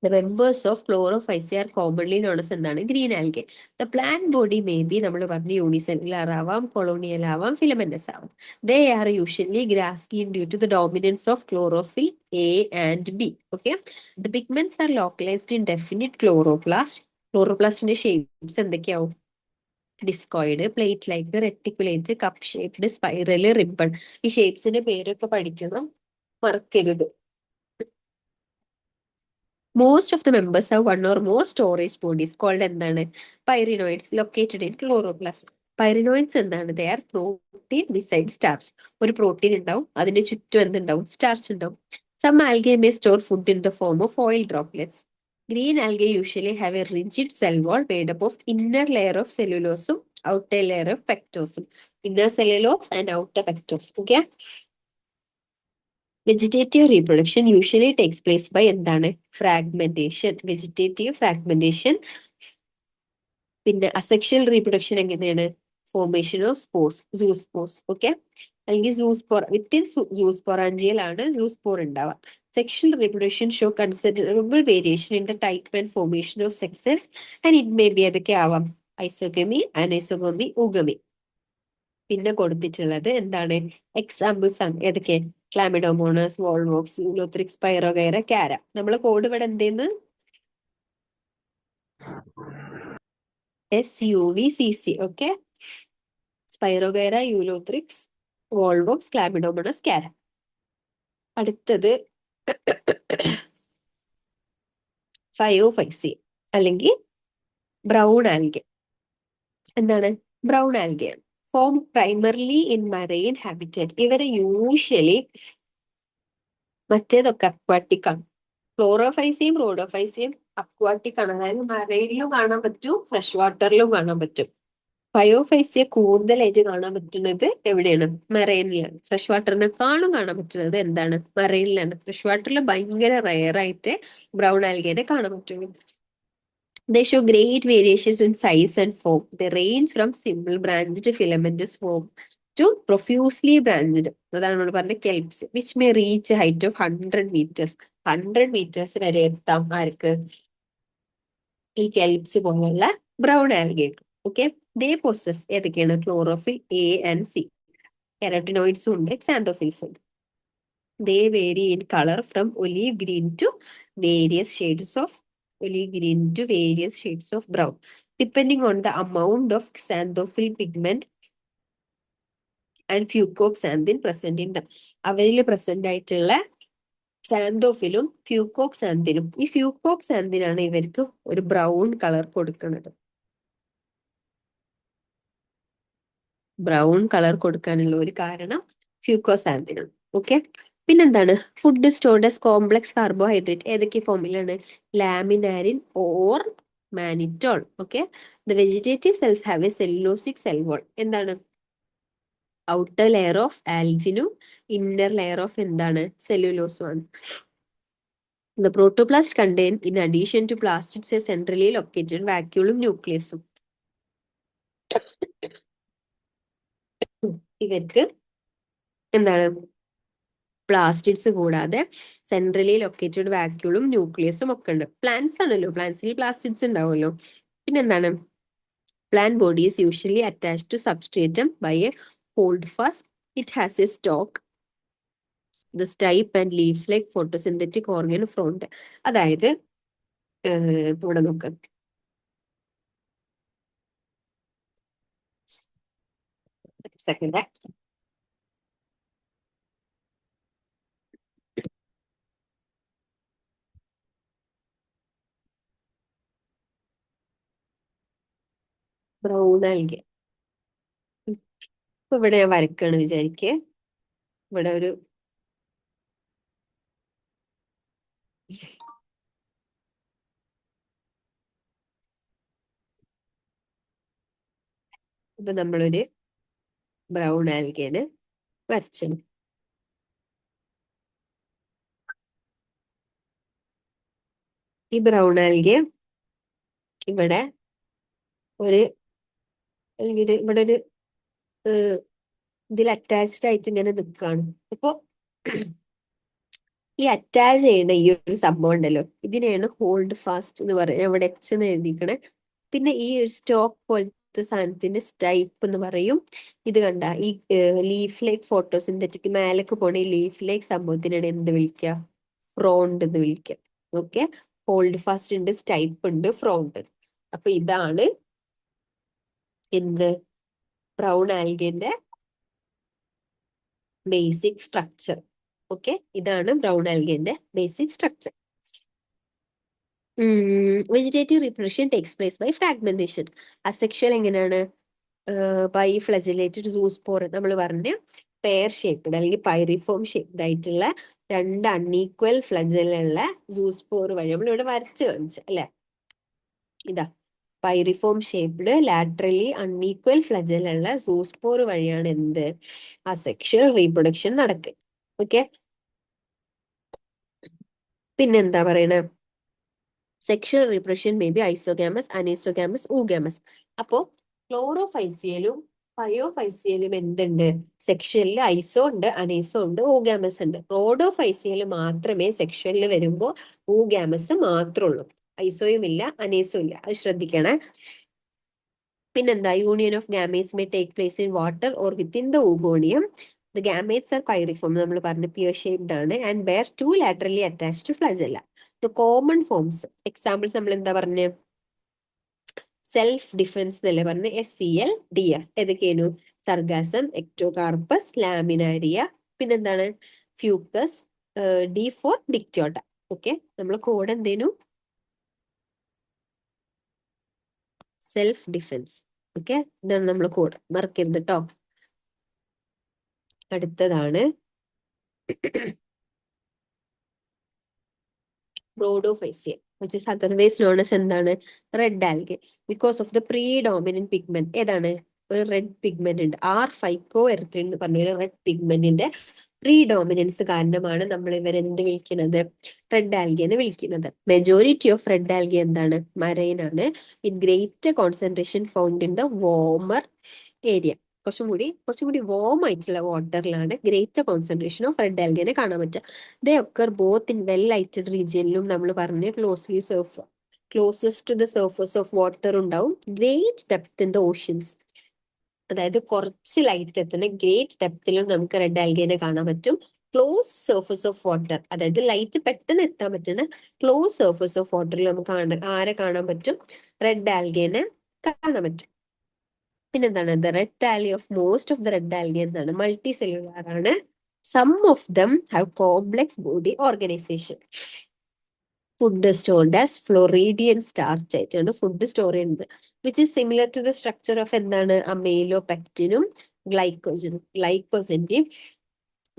The members of chlorophyceae are commonly known as എന്താണ് green algae. The plant body may be നമ്മൾ പറഞ്ഞു യൂണിസെല്ലുലാർ ആവാം, കൊളോണിയൽ ആവാം, ഫിലമെന്റസ് ആവാം. They are usually grassy due to the dominance of chlorophyll A and B. Okay. The pigments are localized in definite chloroplast. ക്ലോറോപ്ലാസ്റ്റിന്റെ ഷേപ്സ് എന്തൊക്കെയാവും? Discoid, plate like, reticulate, cup shaped, spiral, ribbon. ഈ ഷേപ്സിന്റെ പേരൊക്കെ പഠിക്കണം, മറക്കരുത്. Most of the members have one or more storage bodies called എന്താണ് pyrenoids located in chloroplast. Pyrenoids എന്താണ്? They are protein besides starch. ഒരു പ്രോട്ടീൻ ഉണ്ടാവും, അതിന്റെ ചുറ്റും എന്തുണ്ടാവും? സ്റ്റാർച്ച് ഉണ്ടാവും. Some algae may store food in the form of oil droplets. Green algae usually have a rigid cell wall made up of inner layer of cellulose, outer layer of pectose. Inner cellulose and outer pectose. Okay. Vegetative reproduction usually takes place by എന്താണ് ഫ്രാഗ്മെന്റേഷൻ. Vegetative fragmentation. പിന്നെ അസെക്ഷൽ റീപ്രൊഡക്ഷൻ എങ്ങനെയാണ്? Formation of spores, zoospores. Okay, അല്ലെങ്കിൽ സൂസ്പോർ. വിത്തിൻ സൂസ്പോറാഞ്ചിയൽ ആണ് സൂസ്പോർ ഉണ്ടാവുക. Sexual reproduction show considerable variation in the type and formation of sexes and it may be ഏതൊക്കെ ആവാം? ഐസോഗമി, അനൈസോഗമി, ഊഗമി. പിന്നെ കൊടുത്തിട്ടുള്ളത് എന്താണ് എക്സാമ്പിൾസ് ആണ്. ഏതൊക്കെ? ക്ലാമിഡോമോണസ്, വോൾവോക്സ്, യൂലോത്രിക്സ്, പൈറോഗൈറ, കാര. നമ്മളെ കോഡ് ഇവിടെ എന്തേന്ന്? SUVCC. Okay, spirogyra, Ulothrix, Volvox, ക്ലാമിഡോമോണസ്, കാര. അടുത്തത് ഫയോഫൈസി അല്ലെങ്കിൽ ബ്രൗൺ ആൽഗെ. എന്താണ് brown algae? Form primarily in marine habitat. ഇവരെ യൂഷ്വലി മറ്റേതൊക്കെ അക്വാട്ടിക് ആണ്. ക്ലോറോഫൈസിയും റോഡോഫൈസിയും അക്വാട്ടിക് ആണ്, അതായത് മറൈനിലും കാണാൻ പറ്റും, ഫ്രഷ് വാട്ടറിലും കാണാൻ പറ്റും. ഫയോഫൈസിയെ കൂടുതലായിട്ട് കാണാൻ പറ്റുന്നത് എവിടെയാണ്? മറൈനിലാണ്. ഫ്രഷ് വാട്ടറിനെക്കാളും കാണാൻ പറ്റുന്നത് എന്താണ്? മറൈനിലാണ്. ഫ്രഷ് വാട്ടറിൽ ഭയങ്കര റയർ ആയിട്ട് ബ്രൗൺ ആൽഗേനെ കാണാൻ പറ്റുള്ളൂ. They show great variations in size and form. They range from simple branched filamentous form to profusely branched. അതാണ് നമ്മൾ പറഞ്ഞ kelps, which may reach a height of 100 meters. 100 meters വരെ എത്താം ആർക്ക്? ഈ kelps പോലുള്ള ബ്രൗൺ ആൽഗെ. ഓക്കെ, ദേ പൊസസ് ഏതൊക്കെയാണ്? Chlorophyll A and C. കെരാറ്റിനോയിഡ്സും ഉണ്ട്, xanthophyllസും ഉണ്ട്. They vary in color from olive green to various shades of brown, depending on the amount of xanthophyll pigment and fucoxanthin present in them. അവരിൽ പ്രസന്റ് ആയിട്ടുള്ള സാന്തോഫിലും ഫ്യൂക്കോക്സാന്തിനും. ഈ ഫ്യൂക്കോക്സാന്തിനാണ് ഇവർക്ക് ഒരു ബ്രൗൺ കളർ കൊടുക്കുന്നത്. ബ്രൗൺ കളർ കൊടുക്കാനുള്ള ഒരു കാരണം ഫ്യൂക്കോസാന്തിനാണ്. ഓക്കെ, പിന്നെന്താണ്? Food stored as complex carbohydrate. ഏതൊക്കെ ഫോമിലാണ്? Laminarin or mannitol. Okay, the vegetative cells have a cellulosic cell wall. എന്താണ്? ഔട്ടർ ലെയർ ഓഫ് ആൽജിനും ഇന്നർ ലെയർ ഓഫ് എന്താണ്? സെല്ലുലോസും ആണ്. The protoplast contain, in addition to plastids, a centrally located vacuolum nucleusum. ഇവർക്ക് എന്താണ്? പ്ലാസ്റ്റിഡ്സ് കൂടാതെ സെൻട്രലി ലൊക്കേറ്റഡ് വാക്യൂളും ന്യൂക്ലിയസും ഒക്കെ ഉണ്ട്. പ്ലാന്റ്സ് ആണല്ലോ, പ്ലാന്റ്സിൽ പ്ലാസ്റ്റിഡ്സ് ഉണ്ടാവുമല്ലോ. പിന്നെന്താണ്? Plant body is usually attached to substratum by a holdfast. It has a stalk, the stipe and leaf like photosynthetic organ frond. അതായത് ഇവിടെ നോക്ക്, സെക്കൻഡ്. Brown algae. ഇപ്പൊ ഇവിടെ ഞാൻ വരക്കാണ് വിചാരിക്കേ. ഇവിടെ ഒരു ഇപ്പൊ നമ്മളൊരു ബ്രൗൺ ആൽഗേനെ വരച്ചു. ഈ ബ്രൗൺ ആൽഗെ ഇവിടെ ഒരു അല്ലെങ്കിൽ ഇവിടെ ഒരു ഇതിൽ അറ്റാച്ച്ഡ് ആയിട്ട് ഇങ്ങനെ നിൽക്കുകയാണ്. അപ്പൊ ഈ അറ്റാച്ച് ചെയ്യുന്ന ഈ ഒരു സംഭവം ഉണ്ടല്ലോ, ഇതിനെയാണ് ഹോൾഡ് ഫാസ്റ്റ് എന്ന് പറയുന്നത്. ഇവിടെ എച്ച് എന്ന് എഴുതിക്കണേ. പിന്നെ ഈ ഒരു സ്റ്റോക്ക് പോലത്തെ സാധനത്തിന്റെ സ്റ്റൈപ്പ് എന്ന് പറയും. ഇത് കണ്ട ഈ ലീഫ് ലൈക്ക് ഫോട്ടോസിന്തറ്റിക് മേലേക്ക് പോണ ഈ ലീഫ് ലൈക്ക് സംഭവത്തിനാണ് എന്ത് വിളിക്കുക? ഫ്രോണ്ട് എന്ന് വിളിക്കുക. ഓക്കെ, ഹോൾഡ് ഫാസ്റ്റ് ഉണ്ട്, സ്റ്റൈപ്പ് ഉണ്ട്, ഫ്രോണ്ട് ഉണ്ട്. അപ്പൊ ഇതാണ് എന്ത് ബ്രൗൺ ആൽഗിന്റെ ബേസിക് സ്ട്രക്ചർ. ഓക്കെ, ഇതാണ് ബ്രൗൺ ആൽഗിന്റെ basic structure. Vegetative reproduction takes place by fragmentation. Asexual എങ്ങനെയാണ്? ബൈ ഫ്ലജലേറ്റഡ് സൂസ്പോർ നമ്മൾ പറഞ്ഞ പെയർ ഷേപ്ഡ് അല്ലെങ്കിൽ പൈറിഫോം ഷേപ്ഡ് ആയിട്ടുള്ള രണ്ട് അൺഈക്വൽ ഫ്ലജലുള്ള സൂസ്പോർ വഴി നമ്മൾ ഇവിടെ വരച്ച് കാണിച്ചു അല്ലെ. ഇതാ പൈറിഫോം ഷേപ്ഡ് ലാറ്ററലി അൺഈക്വൽ ഫ്ലജലുള്ള സൂസ്പോർ വഴിയാണ് എന്ത് അസെക്ഷൽ റീപ്രൊഡക്ഷൻ നടക്കുക. ഓക്കെ, പിന്നെന്താ പറയണേ? Sexual reproduction may be isogamous, anisogamous, oogamous. അപ്പോ ക്ലോറോഫൈസിയലും പയോഫൈസിയലും എന്തുണ്ട്? സെക്ഷലിൽ ഐസോ ഉണ്ട്, അനൈസോ ഉണ്ട്, ഊഗാമസ് ഉണ്ട്. റോഡോഫൈസിയൽ മാത്രമേ സെക്ഷലിൽ വരുമ്പോ ഊഗാമസ് മാത്രമുള്ളൂ. ഐസോയും ഇല്ല, അനൈസോ ഇല്ല. അത് ശ്രദ്ധിക്കണേ. പിന്നെന്താ? Union of gametes may take place in water or within the oogonium. The gametes are pyriform, നമ്മൾ പറഞ്ഞ pear shaped ആണ്, and bear two laterally attached flagella. The common forms, examples നമ്മൾ എന്താ പറഞ്ഞ? സെൽഫ് ഡിഫെൻസ് എന്നല്ലേ പറഞ്ഞ? SCL, DF. ഏതൊക്കെയായിരുന്നു? Sargassum, Ectocarpus, ലാമിനാരിയ. പിന്നെന്താണ്? Fucus, D for ഡിക്റ്റോട്ട. ഓക്കെ, നമ്മൾ കോഡ് എന്തേനു? Self defence. ഓക്കെ, ഇതാണ് നമ്മൾ കോഡ്, മറക്കരുത് കേട്ടോ. അടുത്തതാണ് rhodophysia, which is otherwise known as എന്താണ്? Red algae. Because of the പ്രീഡോമിനന്റ് pigment. ഏതാണ്? ഒരു റെഡ് പിഗ്മെന്റ് ഉണ്ട്, ഫൈക്കോ എറിത്രിൻ എന്ന് പറഞ്ഞ ഒരു റെഡ് പിഗ്മെന്റിന്റെ പ്രീഡോമിനൻസ് കാരണമാണ് നമ്മൾ ഇവരെന്ത് വിളിക്കുന്നത്? റെഡ് ആൽഗെ എന്ന് വിളിക്കുന്നത്. മെജോറിറ്റി ഓഫ് റെഡ് ആൽഗെ എന്താണ്? മറൈൻ ആണ്. With greater concentration found in the warmer area. കുറച്ചും കൂടി വോം ആയിട്ടുള്ള വാട്ടറിലാണ് ഗ്രേറ്റർ കോൺസെൻട്രേഷൻ ഓഫ് റെഡ് ആൽഗിനെ കാണാൻ പറ്റുക. They occur both in well lighted റീജിയനിലും നമ്മൾ പറഞ്ഞ closest to the surface of water ഉണ്ടാവും. Great depth in the oceans, അതായത് കുറച്ച് ലൈറ്റ് എത്തുന്ന ഗ്രേറ്റ് ഡെപ്തിലും നമുക്ക് റെഡ് ആൽഗിനെ കാണാൻ പറ്റും. ക്ലോസ് സർഫസ് ഓഫ് വാട്ടർ, അതായത് ലൈറ്റ് പെട്ടെന്ന് എത്താൻ പറ്റുന്ന ക്ലോസ് സർഫസ് ഓഫ് വാട്ടറിൽ നമുക്ക് ആരെ കാണാൻ പറ്റും? റെഡ് ആൽഗിനെ കാണാൻ പറ്റും. പിന്നെന്താണ്? The red thalli of most of the red algae എന്താണ്? മൾട്ടി സെല്ലുലാർ ആണ്. Some of them have complex body organization. Food stored as floridean starch ആയിട്ടാണ് ഫുഡ് സ്റ്റോർ ചെയ്യുന്നത്. Which is similar to the structure of എന്താണ്? അമേലോപെക്റ്റിനും ഗ്ലൈക്കോജന്റെയും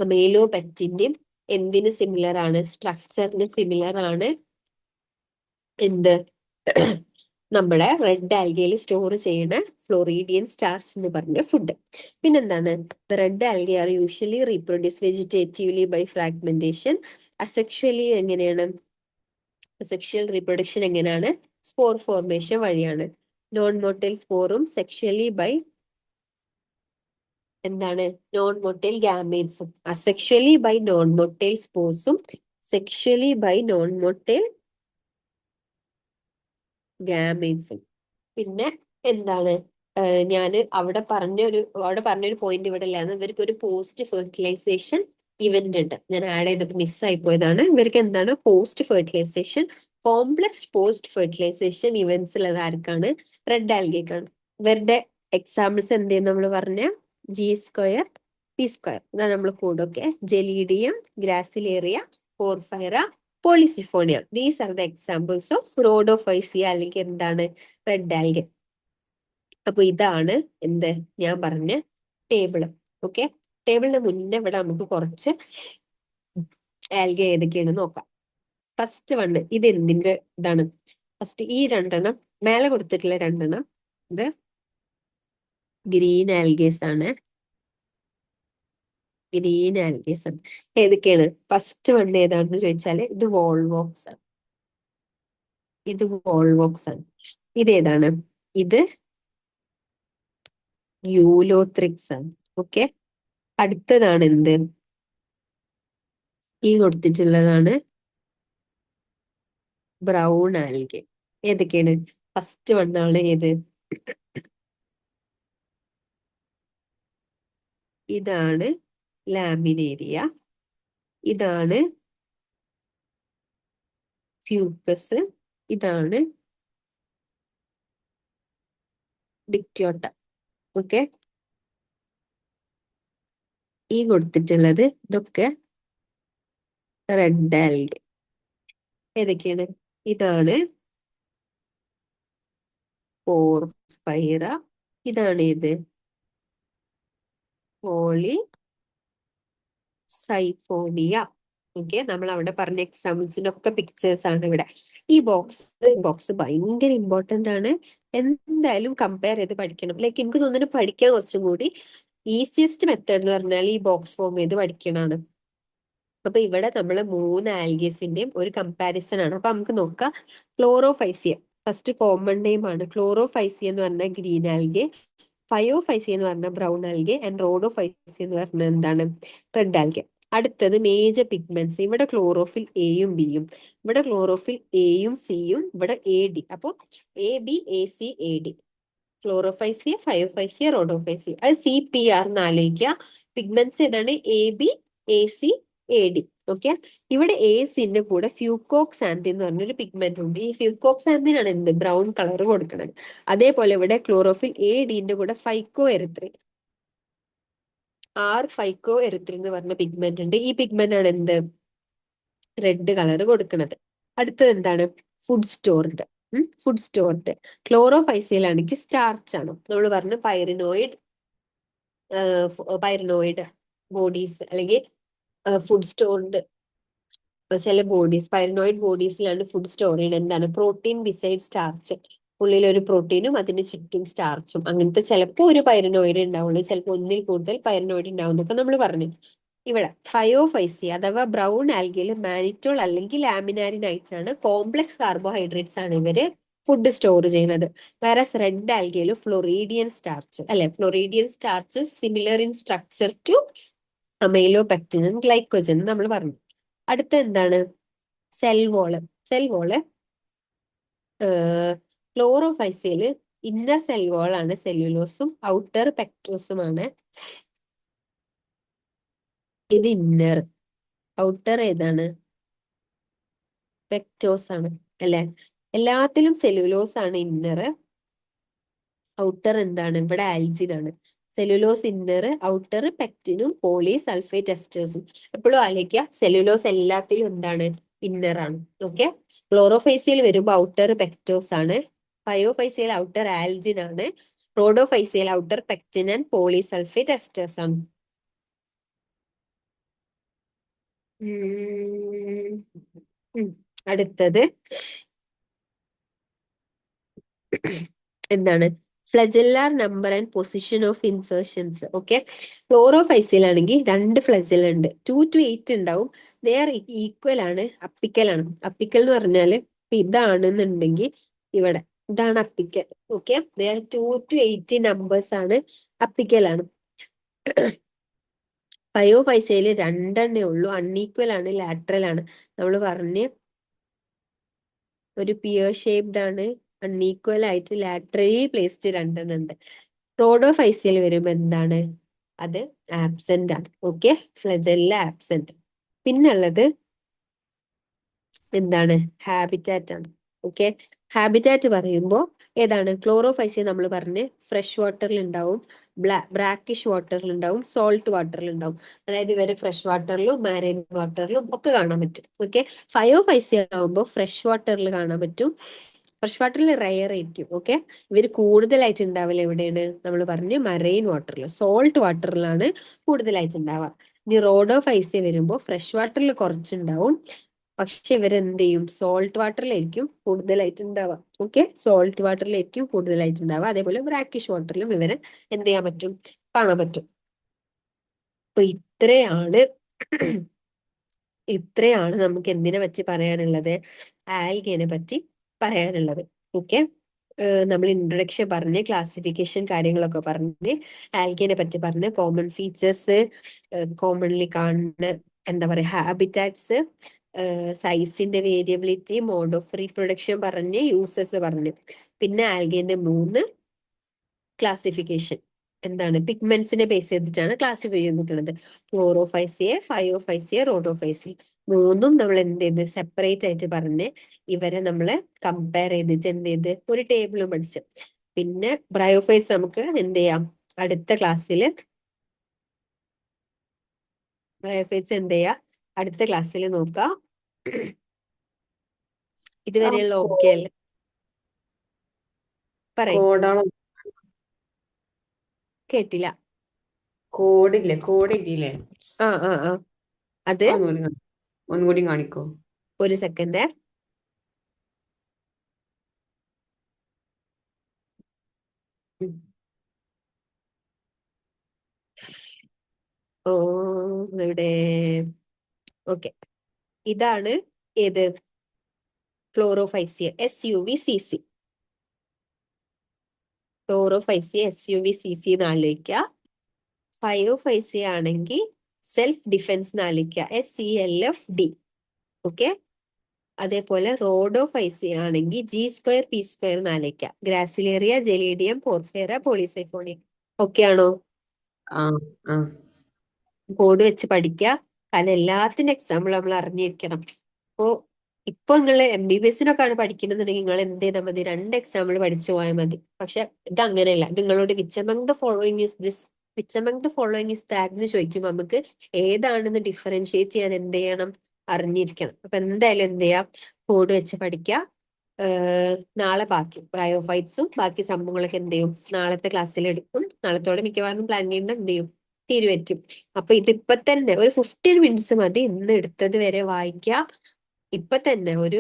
അമേലോപെക്റ്റിന്റെയും എന്തിന് സിമിലർ ആണ്? സ്ട്രക്ചറിന് സിമിലർ ആണ്. എന്ത്? നമ്മുടെ റെഡ് ആൽഗയിൽ സ്റ്റോർ ചെയ്യുന്ന ഫ്ലോറീഡിയൻ സ്റ്റാർച്ച് എന്ന് പറഞ്ഞ ഫുഡ്. പിന്നെന്താണ്? The red algae are usually reproduce vegetatively by fragmentation. Asexually എങ്ങനെയാണ്? സെക്ഷൽ റീപ്രൊഡക്ഷൻ എങ്ങനെയാണ്? സ്പോർ ഫോർമേഷൻ വഴിയാണ്. നോൺ മോട്ടൈൽ സ്പോറും സെക്ഷലി ബൈ എന്താണ്? നോൺ മോട്ടൈൽ ഗാമേറ്റ്സും. അസെക്ഷലി ബൈ നോൺ മോട്ടൈൽ സ്പോർസും സെക്ഷലി ബൈ നോൺ മോട്ടൈൽ ഗാമേറ്റ്സും. പിന്നെ എന്താണ്? ഞാൻ അവിടെ പറഞ്ഞൊരു പോയിന്റ് ഇവിടെ ഇല്ലാന്ന്. ഇവർക്ക് ഒരു പോസ്റ്റ് ഫെർട്ടിലൈസേഷൻ ഇവന്റ് ഉണ്ട്, ഞാൻ ആഡ് ചെയ്തപ്പോൾ മിസ്സായി പോയതാണ്. ഇവർക്ക് എന്താണ്? Post fertilization, complex post fertilization events ഉള്ളത് ആർക്കാണ്? റെഡ് ആൽഗേക്കാണ്. ഇവരുടെ എക്സാമ്പിൾസ് എന്തെന്ന് നമ്മൾ പറഞ്ഞ G സ്ക്വയർ, P സ്ക്വയർ, ഇതാണ് നമ്മൾ code. Okay, Gelidium, Gracilaria, Porphyra, Polysiphonia. These are the examples of Rhodophyceae അല്ലെങ്കിൽ എന്താണ്? Red algae. അപ്പൊ ഇതാണ് എന്ത് ഞാൻ പറഞ്ഞ ടേബിള്. ഓക്കെ, ടേബിളിന് മുന്നേ ഇവിടെ നമുക്ക് കുറച്ച് ആൽഗ ഏതൊക്കെയാണ് നോക്കാം. ഫസ്റ്റ് വണ് ഇത് എന്തിന്റെ ഇതാണ്? ഫസ്റ്റ് ഈ രണ്ടെണ്ണം മേലെ കൊടുത്തിട്ടുള്ള രണ്ടെണ്ണം ഇത് ഗ്രീൻ ആൽഗേസ് ആണ്. ഗ്രീൻ ആൽഗേസ് ആണ്. ഏതൊക്കെയാണ്? ഫസ്റ്റ് വൺ ഏതാണെന്ന് ചോദിച്ചാല് ഇത് വോൾവോക്സ് ആണ്. ഇത് വോൾവോക്സ് ആണ്. ഇതേതാണ്? ഇത് യൂലോത്രിക്സ് ആണ്. ഓക്കെ, അടുത്തതാണ് എന്ത്? ഈ കൊടുത്തിട്ടുള്ളതാണ് ബ്രൗൺ ആൽഗെ. ഏതൊക്കെയാണ്? ഫസ്റ്റ് വണ്ണാണ് ഏത്? ഇതാണ് ലാമിനേരിയ, ഇതാണ് ഫ്യൂക്കസ്, ഇതാണ് ഡിക്റ്റോട്ട. ഓക്കെ, ഈ കൊടുത്തിട്ടുള്ളത് ഇതൊക്കെ റെഡ് ആൽഗെ. ഏതൊക്കെയാണ്? ഇതാണ് പോർഫൈറ, ഇതാണ് ഏത്? പോളി സൈഫോണിയ. ഓക്കെ, നമ്മൾ അവിടെ പറഞ്ഞ എക്സാമ്പിൾസിന്റെ ഒക്കെ പിക്ചേഴ്സ് ആണ് ഇവിടെ. ഈ ബോക്സ് ഭയങ്കര ഇമ്പോർട്ടന്റ് ആണ്. എന്തായാലും കമ്പയർ ചെയ്ത് പഠിക്കണം. ലൈക്ക് എനിക്ക് തോന്നുന്നു പഠിക്കാൻ കുറച്ചും കൂടി ഈസിയസ്റ്റ് മെത്തേഡ് എന്ന് പറഞ്ഞാൽ ഈ ബോക്സ് ഫോം ചെയ്ത് പഠിക്കണതാണ്. അപ്പൊ ഇവിടെ നമ്മൾ 3 ആൽഗേസിന്റെയും ഒരു കമ്പാരിസൺ ആണ്. അപ്പൊ നമുക്ക് നോക്കാം. ക്ലോറോഫൈസിയ ഫസ്റ്റ് കോമൺ നെയിം ആണ്. ക്ലോറോഫൈസിയ എന്ന് പറഞ്ഞാൽ ഗ്രീൻ ആൽഗെ, ഫയോഫൈസി എന്ന് പറഞ്ഞ ബ്രൗൺ ആൽഗെ, ആൻഡ് റോഡോഫൈസി എന്ന് പറഞ്ഞ എന്താണ്? Red algae. അടുത്തത് മേജർ പിഗ്മെന്റ്സ്. ഇവിടെ ക്ലോറോഫിൽ എയും ബിയും, ഇവിടെ ക്ലോറോഫിൽ എയും സിയും, ഇവിടെ എ ഡി. അപ്പൊ AB AC AD. ക്ലോറോഫൈസിയ, ഫയോഫൈസിയ, റോഡോഫൈസിയ. അത് CPR എന്ന് ആലോചിക്കുക. പിഗ്മെന്റ്സ് ഏതാണ്? AB AC AD. ഓക്കെ, ഇവിടെ എസിന്റെ കൂടെ ഫ്യൂക്കോക്സാന്തിൻ എന്ന് പറഞ്ഞൊരു പിഗ്മെന്റ് ഉണ്ട്. ഈ ഫ്യൂക്കോക്സാന്തിനാണ് എന്ത്? ബ്രൗൺ കളർ കൊടുക്കുന്നത്. അതേപോലെ ഇവിടെ ക്ലോറോഫിൽ ADന്റെ കൂടെ ഫൈക്കോ എറിത്രിൻ, ഫൈക്കോ എറിത്രിൻ എന്ന് പറഞ്ഞ പിഗ്മെന്റ് ഉണ്ട്. ഈ പിഗ്മെന്റ് ആണ് എന്ത്? റെഡ് കളർ കൊടുക്കുന്നത്. അടുത്തത് എന്താണ്? Food stored. ഫുഡ് സ്റ്റോർഡ് ക്ലോറോഫൈസിലാണെങ്കിൽ സ്റ്റാർച്ച് ആണ്. നമ്മൾ പറഞ്ഞു പൈറിനോയിഡ് ബോഡീസ് അല്ലെങ്കിൽ ഫുഡ് സ്റ്റോർഡ് ചില ബോഡീസ്, പൈറിനോയിഡ് ബോഡീസിലാണ് ഫുഡ് സ്റ്റോർ ചെയ്യുന്നത്. എന്താണ്? Protein beside starch. ഉള്ളിൽ ഒരു പ്രോട്ടീനും അതിന് ചുറ്റും സ്റ്റാർച്ചും. അങ്ങനത്തെ ചിലപ്പോൾ ഒരു പൈറിനോയിഡ് ഉണ്ടാവുള്ളൂ, ചിലപ്പോൾ ഒന്നിൽ കൂടുതൽ പൈറിനോയിഡ് ഉണ്ടാവും എന്നൊക്കെ നമ്മൾ പറഞ്ഞു. ഇവിടെ ഫയോഫൈസി അഥവാ ബ്രൗൺ ആൽഗയിൽ മാനിറ്റോൾ അല്ലെങ്കിൽ ലാമിനാരിൻ ആയിട്ടാണ് കോംപ്ലക്സ് കാർബോഹൈഡ്രേറ്റ്സ് ആണ് ഇവര് ഫുഡ് സ്റ്റോർ ചെയ്യുന്നത്. വേറെ റെഡ് ആൽഗയിൽ ഫ്ലോറീഡിയൻ സ്റ്റാർച്ച് അല്ലെ, floridean starch similar in structure to amylopectin and glycogen നമ്മൾ പറഞ്ഞു. അടുത്ത എന്താണ്? Cell wall. ക്ലോറോഫൈസില് ഇന്നർ സെൽ വോൾ ആണ് സെല്ലുലോസും ഔട്ടർ പെക്ടോസും ആണ്. ഇത് ഇന്നർ, ഔട്ടർ ഏതാണ്? പെക്ടോസ് ആണ് അല്ലെ. എല്ലാത്തിലും സെല്ലുലോസ് ആണ് ഇന്നർ, ഔട്ടർ എന്താണ്? ഇവിടെ ആൽജിൻ ആണ്. സെല്ലുലോസ് ഇന്നർ, ഔട്ടർ പെക്റ്റിനും പോളി സൾഫേറ്റ് എസ്റ്റേഴ്സും. എപ്പോഴും ആലോചിക്കുക, സെല്ലുലോസ് എല്ലാത്തിലും എന്താണ്? ഇന്നർ ആണ്. ഓക്കെ, ക്ലോറോഫൈസിയിൽ വരുമ്പോൾ ഔട്ടർ പെക്ടോസ് ആണ്, ഫയോഫൈസിയൽ ഔട്ടർ ആൽജിൻ ആണ്, റോഡോഫൈസിയൽ outer pectin and poly sulphate esters ആണ്. അടുത്തത് എന്താണ്? Flagellar number and position of insertions. Okay, ക്ലോറോഫൈസിലാണെങ്കിൽ 2 ഫ്ലജൽ ഉണ്ട്. 2 to 8 ഉണ്ടാവും. ദേ ആർ ഈക്വൽ ആണ്, അപ്പിക്കൽ ആണ്. അപ്പിക്കൽ എന്ന് പറഞ്ഞാല് ഇതാണെന്നുണ്ടെങ്കിൽ ഇവിടെ ഇതാണ് apical. Okay, they are 2 to 8 numbers ആണ്, അപ്പിക്കൽ ആണ്. ഫയോഫൈസയില് 2 ഉള്ളൂ, അൺഈക്വൽ ആണ്, ലാറ്ററൽ ആണ്. നമ്മൾ പറഞ്ഞ് ഒരു പിയർ ഷേപ്ഡ് ആണ്, അൺഈക്വൽ ആയിട്ട് ലാറ്ററലി പ്ലേസ്ഡ് 2 ഉണ്ട്. റോഡോഫൈസിയൽ വരുമ്പോ എന്താണ്? അത് ആബ്സെന്റ് ആണ്. Okay, flagella absent. പിന്നുള്ളത് എന്താണ്? ഹാബിറ്റാറ്റ് ആണ്. ഓക്കെ, ഹാബിറ്റാറ്റ് പറയുമ്പോൾ ഏതാണ്? ക്ലോറോഫൈസിയ നമ്മൾ പറഞ്ഞ് ഫ്രഷ് വാട്ടറിൽ ഉണ്ടാവും, ബ്രാക്കിഷ് വാട്ടറിൽ ഉണ്ടാവും, സോൾട്ട് വാട്ടറിൽ ഉണ്ടാവും. അതായത് ഇവര് ഫ്രഷ് വാട്ടറിലും മാരിൻ വാട്ടറിലും ഒക്കെ കാണാൻ പറ്റും. ഓക്കെ, ഫയോഫൈസിയ ആവുമ്പോൾ ഫ്രഷ് വാട്ടറിൽ കാണാൻ പറ്റും, ഫ്രഷ് വാട്ടറിൽ റയർ ആയിരിക്കും. ഓക്കെ, ഇവർ കൂടുതലായിട്ട് ഉണ്ടാവില്ല എവിടെയാണ് നമ്മൾ പറഞ്ഞു മറൈൻ വാട്ടറിൽ, സോൾട്ട് വാട്ടറിലാണ് കൂടുതലായിട്ട് ഉണ്ടാവുക. ഇനി റോഡ് ഓഫ് ഐസിയ വരുമ്പോൾ ഫ്രഷ് വാട്ടറിൽ കുറച്ചുണ്ടാവും, പക്ഷെ ഇവരെന്ത് ചെയ്യും, സോൾട്ട് വാട്ടറിലായിരിക്കും കൂടുതലായിട്ട് ഉണ്ടാവുക. ഓക്കെ, സോൾട്ട് വാട്ടറിലായിരിക്കും കൂടുതലായിട്ട് ഉണ്ടാവുക. അതേപോലെ ബ്രാക്കിഷ് വാട്ടറിലും ഇവരെ എന്ത് ചെയ്യാൻ പറ്റും, കാണാൻ പറ്റും. അപ്പൊ ഇത്രയാണ് നമുക്ക് എന്തിനെ പറ്റി പറയാനുള്ളത്, ആൽഗേനെ പറ്റി പറയാനുള്ളത്. ഓക്കെ, നമ്മൾ ഇൻട്രൊഡക്ഷൻ പറഞ്ഞ് ക്ലാസിഫിക്കേഷൻ കാര്യങ്ങളൊക്കെ പറഞ്ഞ് ആൽഗേനെ പറ്റി പറഞ്ഞ് കോമൺ ഫീച്ചേഴ്സ്, കോമൺലി കാണുന്ന എന്താ പറയുക ഹാബിറ്റാറ്റ്സ്, സൈസിന്റെ വേരിയബിലിറ്റി, മോഡ് ഓഫ് റീപ്രൊഡക്ഷൻ പറഞ്ഞ്, യൂസസ് പറഞ്ഞ്, പിന്നെ ആൽഗേന്റെ 3 ക്ലാസിഫിക്കേഷൻ എന്താണ്, പിഗ്മെന്റ്സിനെ ബേസ് ചെയ്തിട്ടാണ് ക്ലാസിഫൈ ചെയ്തിട്ടുള്ളത്. ക്ലോറോഫൈസിയെ, ഫയോഫൈസിയെ, റോഡോഫൈസി, മൂന്നും നമ്മൾ എന്ത് ചെയ്ത് സെപ്പറേറ്റ് ആയിട്ട് പറഞ്ഞ് ഇവരെ നമ്മൾ കമ്പയർ ചെയ്തിട്ട് എന്ത് ചെയ്ത് ഒരു ടേബിളും പഠിച്ച്. പിന്നെ ബ്രയോഫൈസ് നമുക്ക് എന്ത് ചെയ്യാം അടുത്ത ക്ലാസ്സിൽ, ബ്രയോഫൈറ്റ്സ് എന്ത് ചെയ്യാം അടുത്ത ക്ലാസ്സിൽ നോക്കാം. ഇതുവരെയുള്ള ഓക്കെ അല്ലേ? പറയും, കോഡാണോ? കേട്ടില്ല. കോഡില്ലേ, കോഡ് എഴുതിയില്ലേ? ആ ആ ആ അത് ഒന്നുകൂടി കാണിക്കോ? ഒരു സെക്കൻഡ്. ഓ, ഇവിടെ ഓക്കെ, ഇതാണ് ഏത് ക്ലോറോഫൈസിയ SUVCC. ക്ലോറോഫൈസിയ SUVCC എന്ന് ആലോചിക്കുക. ഫയോഫൈസിയ ആണെങ്കിൽ സെൽഫ് ഡിഫെൻസ് എന്ന് ആലോചിക്കുക, SELFD. ഓക്കെ, അതേപോലെ റോഡോഫൈസിയ ആണെങ്കിൽ G2 P2 എന്ന് ആലോചിക്കുക, ഗ്രാസിലേറിയ, ജെലീഡിയം, പോർഫേറ, പോളിസൈഫോണിയ. ഓക്കെ ആണോ? ആ ആ കോഡ് വെച്ച് പഠിക്കുക, കാരണം എല്ലാത്തിന്റെ എക്സാമ്പിൾ നമ്മൾ അറിഞ്ഞിരിക്കണം. ഇപ്പൊ നിങ്ങൾ MBBSനൊക്കെ ആണ് പഠിക്കുന്നുണ്ടെങ്കിൽ നിങ്ങൾ എന്ത് ചെയ്താൽ മതി, 2 എക്സാമ്പിൾ പഠിച്ചു പോയാൽ മതി. പക്ഷെ ഇത് അങ്ങനെയല്ല. ഇത് നിങ്ങളോട് which among the following is this, which among the following is that എന്ന് ചോദിക്കുമ്പോൾ നമുക്ക് ഏതാണെന്ന് ഡിഫറൻഷിയേറ്റ് ചെയ്യാൻ എന്ത് ചെയ്യണം, അറിഞ്ഞിരിക്കണം. അപ്പൊ എന്തായാലും എന്ത് ചെയ്യാം, കോഡ് വെച്ച് പഠിക്കുക. നാളെ ബാക്കി ബ്രയോഫൈറ്റ്സും ബാക്കി സംഭവങ്ങളൊക്കെ എന്ത് ചെയ്യും നാളത്തെ ക്ലാസ്സിൽ എടുക്കും. നാളത്തോടെ മിക്കവാറും പ്ലാൻ ചെയ്യേണ്ട എന്ത് ചെയ്യും തീരുമാനിക്കും. അപ്പൊ ഇതിപ്പൊ തന്നെ ഒരു 15 മിനിറ്റ്സ് മതി ഇന്ന് എടുത്തത് വരെ വായിക്കുക. ഇപ്പൊ തന്നെ ഒരു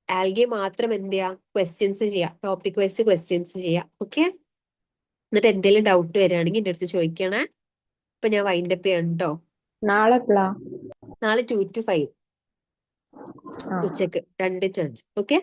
ആൽഗെ മാത്രം എന്ത് ചെയ്യാം ക്വസ്റ്റ്യൻസ് ചെയ്യാം, ടോപ്പിക് വൈസ് ക്വസ്റ്റ്യൻസ് ചെയ്യാം. ഓക്കെ, എന്നിട്ട് എന്തെങ്കിലും ഡൗട്ട് വരികയാണെങ്കിൽ എന്റെ അടുത്ത് ചോദിക്കണേ. ഇപ്പൊ ഞാൻ വൈൻഡപ്പ് ചെയ്യണം കേട്ടോ. നാളെ എപ്പളാ? നാളെ 2 to 5 ആ ഉച്ചക്ക് 2 to 5. ഓക്കെ.